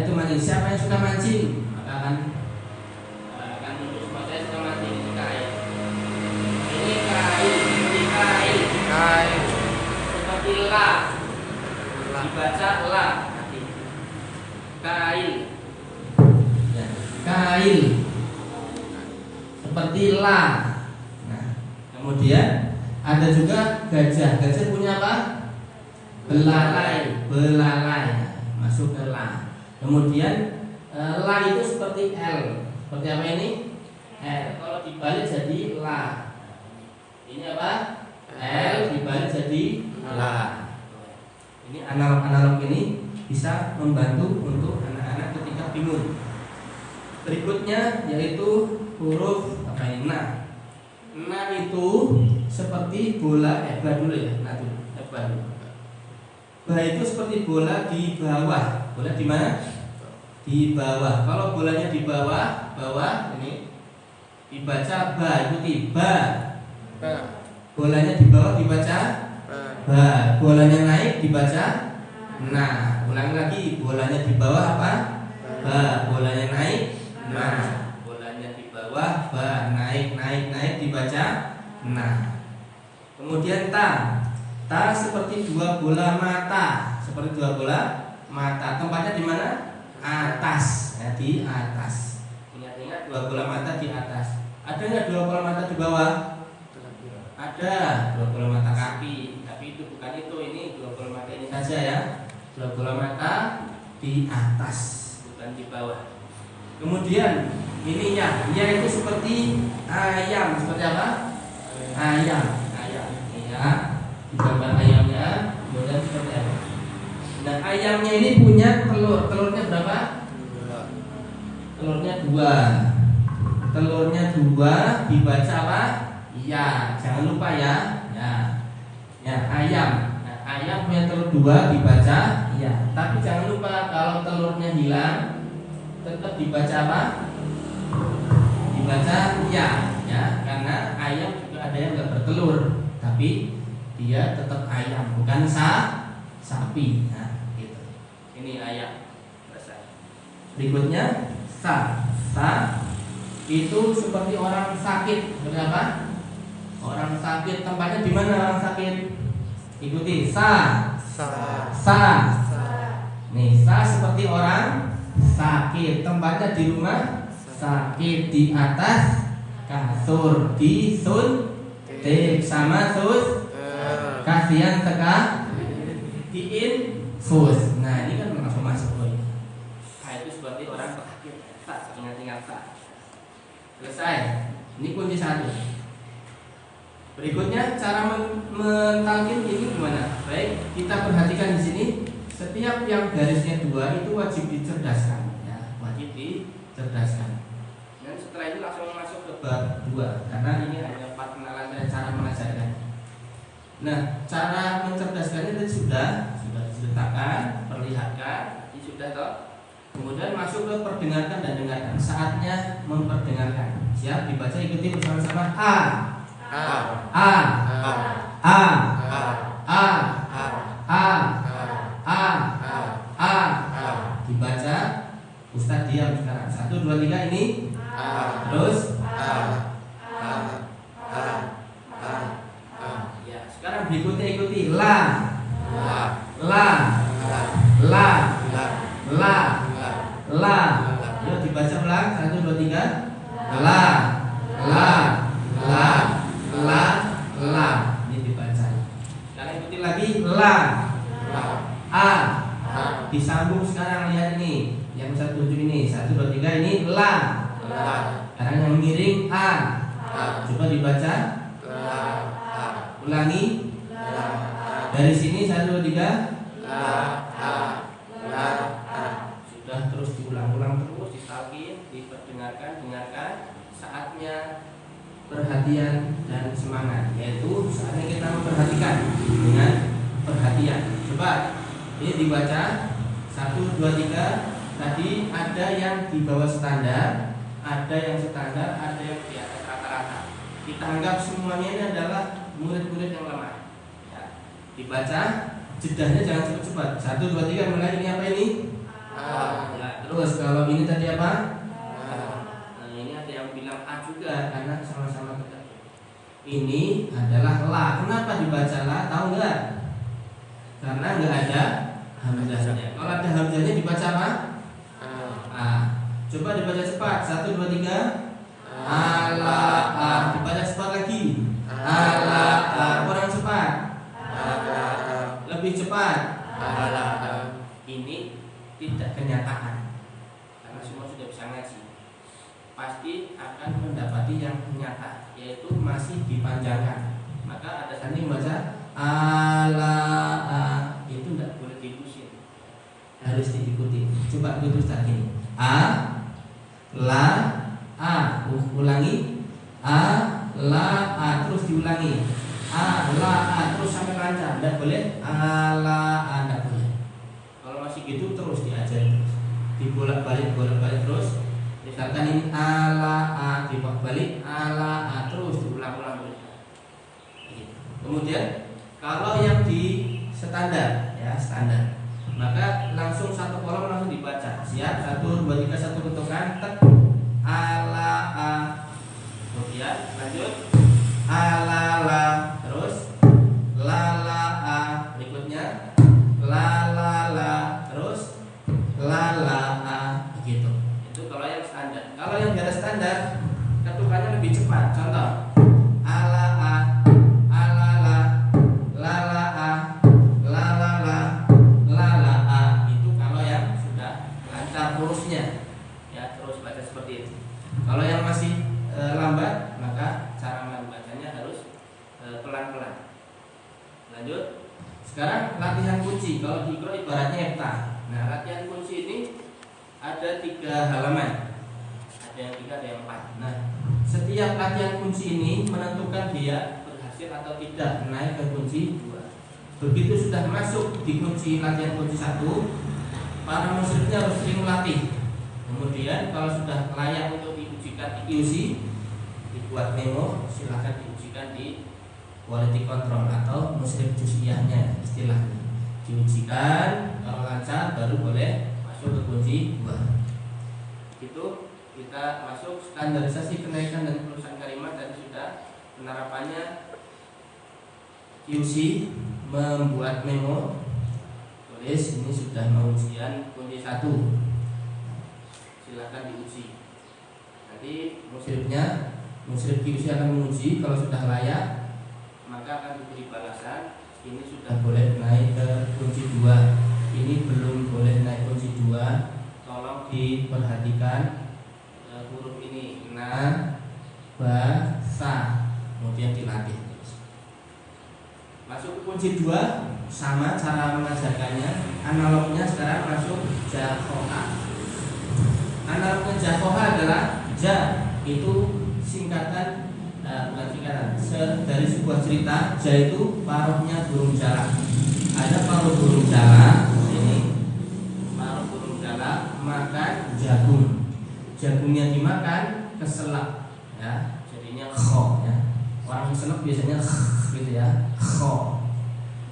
itu mancing. Siapa yang suka mancing? Maka akan muncul semua saya suka mancing. Ini kail. Ini kail. Seperti kail. Seperti la. Dibaca la. Nanti. Kail. Ya. Kail. seperti la. Nah, kemudian ada juga gajah. Gajah punya apa? Belalai, belalai. Nah, masuk ke la. Kemudian la itu seperti L. Seperti apa ini? L. Kalau dibalik jadi la. Ini apa? L dibalik jadi la. Ini analog ini bisa membantu untuk anak-anak ketika bingung. Berikutnya yaitu huruf apa ini? Na. Na itu seperti bola dulu ya. Nah dulu, dulu. Ba itu seperti bola di bawah. Bola di mana? Di bawah. Kalau bolanya di bawah, bawah ini dibaca ba, ikuti ba. Bolanya di bawah dibaca ba. Bolanya naik dibaca na. Ulang lagi, bolanya di bawah apa? Ba. Bolanya naik na. Bolanya di bawah ba. Naik dibaca na. Kemudian ta. Ta seperti dua bola mata. Seperti dua bola mata. Tempatnya di mana? Atas, ya, di atas. Ingat-ingat dua bola mata di atas. Ada nggak dua bola mata di bawah? Ada dua bola mata kaki. Tapi itu bukan itu. Ini dua bola mata ini saja ya. Dua bola mata di atas, bukan di bawah. Kemudian ini ya itu seperti ayam. Seperti apa? Ayam. Ini ya. Gambar ayamnya, kemudian seperti apa? Nah, ayamnya ini punya telur. Telurnya berapa? Telurnya 2. Telurnya 2 dibaca apa? Iya, jangan lupa ya. Ya, ayam. Nah, ayam punya telur 2 dibaca iya. Tapi jangan lupa kalau telurnya hilang tetap dibaca apa? Dibaca iya, ya, karena ayam juga ada yang enggak bertelur, tapi dia tetap ayam, bukan sapi. Nah, gitu. Ini ayam. Berikutnya sa. Sa itu seperti orang sakit. Berapa? Orang sakit. Tempatnya di mana orang sakit? Ikuti sa. Nih, sa seperti orang sakit. Tempatnya di rumah sakit, di atas kasur, disuntik sama kasihan teka diinfus. Nah, ini kan langsung masuk boy. Itu seperti orang sakit. Ingat-ingat tak. Selesai. Ini kunci 1. Berikutnya cara mentalkin ini gimana? Baik, kita perhatikan di sini. Setiap yang garisnya 2 itu wajib dicerdaskan. Ya, wajib dicerdaskan. Dan setelah itu langsung masuk ke bab 2. Karena ini hanya 4 kenalan dan cara mengajarkan. Nah, cara mencerdaskannya tadi sudah diceritakan, perlihatkan, ini sudah toh. Kemudian masuk ke perdengarkan dan dengarkan. Saatnya memperdengarkan. Siap, dibaca, ikuti bersama-sama. A. Dibaca. Ustaz diam sekarang. 1, 2, 3 ini. Terus. Sekarang berikutnya ikuti la. Yuk dibaca ulang 1, 2, 3. La. Ini dibaca. Sekarang ikuti lagi la. Disambung sekarang, lihat ini. Yang saya tunjuk ini 1, 2, 3 ini la. Sekarang yang miring a. Coba dibaca. Ulangi. Dari sini 1, 2, 3. Sudah, terus diulang-ulang terus, ditalkin, diperdengarkan, dengarkan. Saatnya perhatian dan semangat, yaitu saatnya kita memperhatikan dengan perhatian. Coba ini dibaca 1, 2, 3. Tadi ada yang di bawah standar, ada yang standar, ada yang di atas rata-rata. Kita anggap semuanya ini adalah murid-murid yang lemah. Ya, dibaca, jedahnya jangan cepat-cepat. 1, 2, 3 mulai. Ini apa ini? Nah, terus kalau ini tadi apa? Nah, ini ada yang bilang A juga karena sama-sama dekat. Ini adalah la. Kenapa dibaca la? Tahu nggak? Karena nggak ada hamzahnya. Kalau ada hamzahnya dibaca apa? A. Coba dibaca cepat. 1, 2, 3. Ala. tidak kenyataan, karena semua sudah bisa ngaji, pasti akan mendapati yang nyata, yaitu masih dipanjangkan. Maka ada santri membaca ala itu tidak boleh diusin, harus diikuti. Coba itu Ustaz ini. La ulangi, la terus diulangi, la terus sampai lancar, tidak boleh tidak boleh. Kalau masih gitu terus diajari, dibolak-balik terus. Misalkan ini ala dibolak-balik, ala terus diulang-ulang terus. Kemudian kalau yang di standar, ya standar, maka langsung satu kolom langsung dibaca. Siap, 1, 2, 3, 1 ketukan, tek, ala kemudian lanjut ala terus la berikutnya la terus la begitu. Itu kalau yang standar. Kalau yang di atas standar ketukannya lebih cepat. Contoh ala itu kalau yang sudah lancar hurufnya, ya terus baca seperti itu. Kalau yang masih lambat, maka cara membacanya harus pelan-pelan. Lanjut. Sekarang latihan kunci. Kalau di Iqra ibaratnya hepta. Nah, latihan kunci ini ada 3 halaman. Ada yang 3, ada yang 4. Nah, setiap latihan kunci ini menentukan dia berhasil atau tidak naik ke kunci 2. Begitu sudah masuk di kunci latihan kunci 1, para musyrikhnya harus sering melatih. Kemudian kalau sudah layak untuk diujikan di QC, dibuat memo, silahkan diujikan di quality control atau musyrikh juz'iyahnya istilahnya. Diujikan, kalau lancar baru boleh masuk ke kunci 2. Itu kita masuk standarisasi kenaikan dan perusahaan kalimat, dan sudah penerapannya QC membuat memo, tulis ini sudah mau ujian kunci 1, silakan diuji. Nanti musyrikh QC akan menguji, kalau sudah layak maka akan diberi balasan, ini sudah boleh naik ke kunci 2, ini belum boleh naik kunci 2, tolong diperhatikan huruf ini na, ba, sa, kemudian dilatih. Masuk ke kunci 2 sama cara mengajarkannya. Analognya sekarang masuk jakhoha. Analognya jakhoha adalah ja itu singkatan, bukan singkatan, dari sebuah cerita. Ja itu paruhnya burung jalak. Ada paruh burung jalak, ini paruh burung jalak makan jagung. Jagungnya dimakan, keselak, ya, jadinya kho, ya. Orang keselak biasanya gitu ya, kho.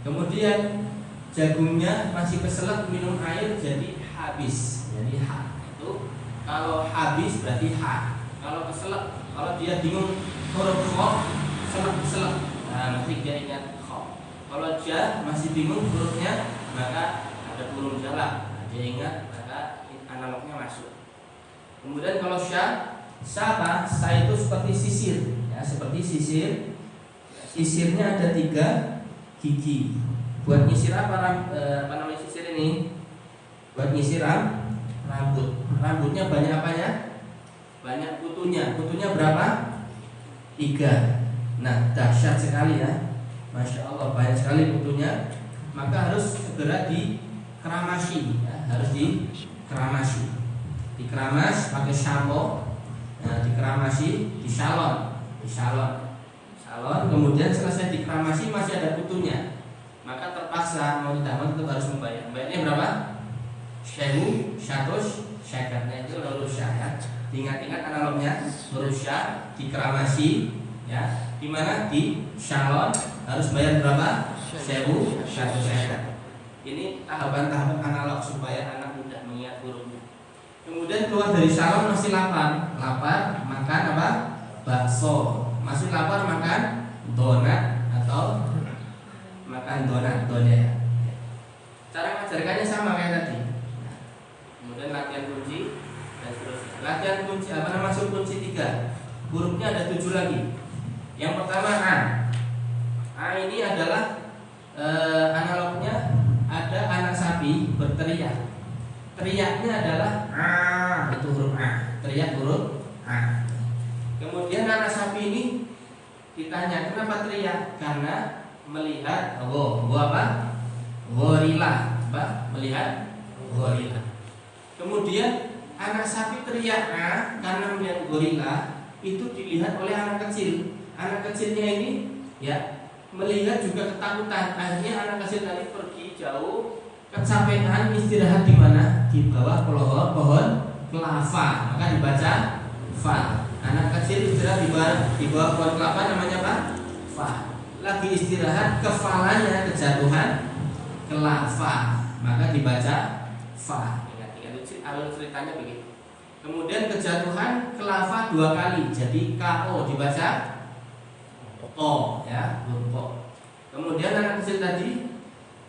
Kemudian jagungnya masih keselak, minum air jadi habis, jadi ha. Itu kalau habis berarti ha. Kalau keselak, kalau dia bingung huruf kho, selak, nah nanti dia ingat kho. Kalau ja masih bingung hurufnya, maka ada burung jalak, nah, dia ingat, maka analognya masuk. Kemudian kalau sya apa? Sa itu seperti sisir, ya, seperti sisir. Sisirnya ada 3 gigi. Buat nyisir apa namanya sisir ini? Buat nyisir rambut. Rambutnya banyak apanya? Banyak kutunya. Kutunya berapa? 3. Nah, dahsyat sekali ya. Masya Allah, banyak sekali kutunya. Maka harus segera dikeramasi, ya, harus dikeramasi. Dikeramas pakai sampo, nah, dikeramasi, disalon, kemudian selesai dikeramasi masih ada kutunya, maka terpaksa mau tidak mau tetap harus membayar. Bayarnya berapa? 1.000, 100, syakat. Nah itu lalu syakat. Ingat-ingat analognya, berusia dikeramasi, ya, dimana di salon harus bayar berapa? 1.000, 100 syakat. Ini tahapan-tahapan analog supaya anak mudah mengingat hurufnya. Kemudian keluar dari salon masih lapar, makan apa? Bakso. Masih lapar makan donat atau makan donat. Cara mengajarkannya sama kayak tadi. Nah, kemudian latihan kunci dan seterusnya. Latihan kunci masuk kunci 3. Hurufnya ada 7 lagi. Yang pertama A. A ini adalah analognya ada anak sapi berteriak. teriaknya adalah a, itu huruf a, teriak huruf a. Kemudian anak sapi ini ditanya kenapa teriak, karena melihat apa? Gorila, apa? Melihat gorila. Kemudian anak sapi teriak a karena melihat gorila, itu dilihat oleh anak kecil. Anak kecilnya ini ya melihat juga ketakutan. Akhirnya anak kecil tadi pergi jauh, kecapean, istirahat di mana? Di bawah pohon kelapa. Maka dibaca fa. Anak kecil istirahat di bawah pohon kelapa, namanya apa? Fa. Lagi istirahat, kepalanya kejatuhan kelapa, maka dibaca fa. Ingat alur ceritanya begitu. Kemudian kejatuhan kelapa 2 kali, jadi ko dibaca o, ya, huruf o. Kemudian anak kecil tadi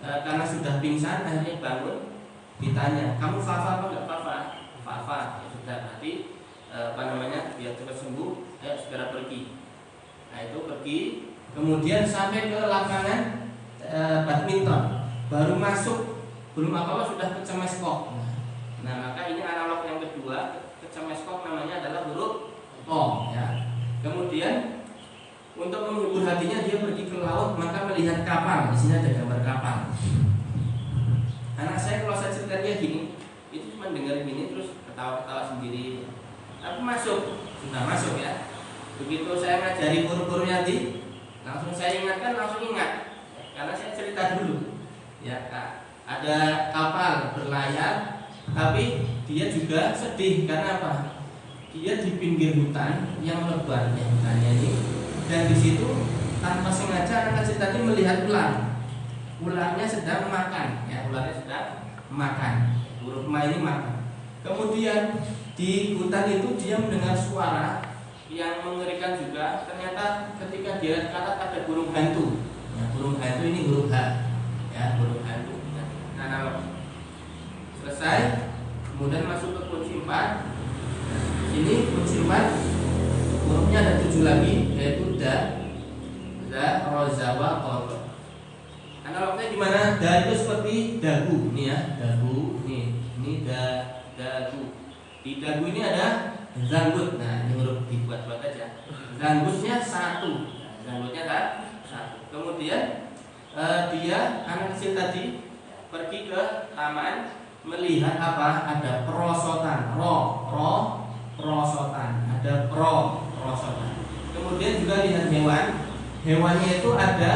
karena sudah pingsan akhirnya bangun, ditanya kamu fa-fa apa enggak fa-fa? Fa-fa. Ya sudah, berarti biar cepat sembuh, ayo segera pergi. Nah itu pergi, kemudian sampai ke lapangan badminton, baru masuk belum apa-apa sudah kecemeskok. Nah maka ini analog yang kedua, kecemeskok namanya adalah huruf o, ya. Kemudian untuk menghibur hatinya dia pergi ke laut, maka melihat kapal. Di sini ada gambar kapal. Anak saya kalau saya cerita dia gini, itu cuma dengar gini terus ketawa-ketawa sendiri. Tapi sudah masuk ya. Begitu saya ngajari huruf-hurufnya tadi, langsung saya ingatkan, langsung ingat. Karena saya cerita dulu. Ya, ada kapal berlayar, tapi dia juga sedih karena apa? Dia di pinggir hutan yang lebar, ya, hutannya ini. Dan di situ tanpa sengaja anak kecil tadi melihat ular. Ularnya sedang makan, ya, ularnya sedang makan. Huruf ma ini makan. Kemudian di hutan itu dia mendengar suara yang mengerikan juga. Ternyata ketika dia ke atas ada burung hantu. Ya, burung hantu ini huruf H. Ya, burung hantu. Nah, analog. Selesai. Kemudian masuk ke kunci 4. Ini kunci 4. Hurufnya ada 7 lagi, yaitu da, ro, za, wa, qaf. Analognya gimana? Da itu seperti dagu, ini ya, dagu, ini dagu. Di dagu ini ada zanggut. Nah, ini huruf dibuat-buat aja. Zanggutnya 1. Nah, zanggutnya kan 1. Kemudian dia anak kecil tadi pergi ke taman melihat apa? Ada perosotan, perosotan, ada perosotan. Kemudian juga lihat hewan. Hewannya itu ada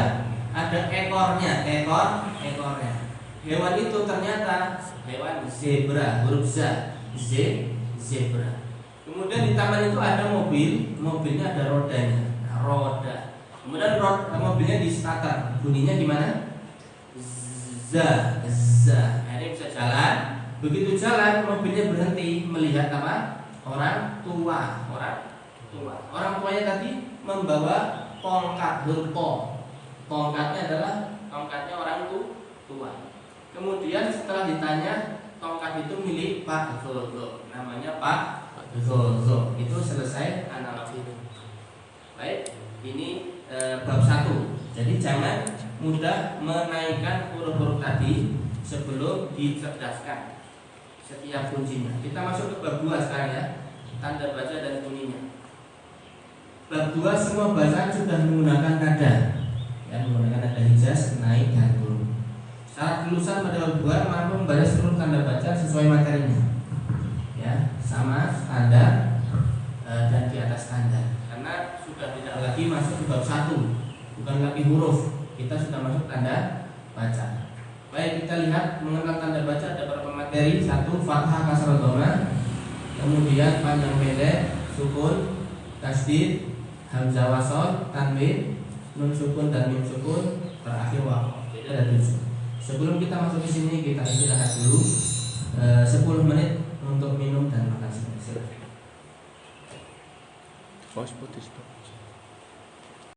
ekornya, ekornya. Hewan itu ternyata hewan zebra, huruf Z, zebra. Kemudian di taman itu ada mobil, mobilnya ada rodanya, roda. Kemudian mobilnya di starter, bunyinya gimana? Za. Nah, ini bisa jalan. Begitu jalan, mobilnya berhenti melihat apa? Orang tua. Orang tuanya tadi membawa tongkat, huruf to. Tongkatnya adalah tongkatnya orang tua. Kemudian setelah ditanya, tongkat itu milik Pak Zozo, namanya Pak Zozo. Itu selesai analogi. Baik, ini bab 1. Jadi jangan mudah menaikkan huruf-huruf tadi sebelum dicerdaskan setiap kuncinya. Kita masuk ke bab 2 sekarang ya. Tanda baca dan bunyinya. Bab 2 semua bacaan sudah menggunakan nada. Ya, menggunakan nada hijaz, naik dan turun. Syarat kelulusan pada bab 2 mampu membaca seluruh tanda baca sesuai materinya. Ya, sama standar dan di atas standar. Karena sudah tidak lagi masuk ke bab 1, bukan lagi huruf. Kita sudah masuk tanda baca. Baik, kita lihat mengenal tanda baca ada beberapa materi. 1. Fathah, kasrah, dhamma. Kemudian panjang pendek, sukun, tasdid, hamzah wasol, tanwin, nun sukun dan mim sukun, terakhir waqaf. Jadi ada 7. Sebelum kita masuk ke sini kita istirahat dulu 10 menit untuk minum dan makan sebentar. Pause.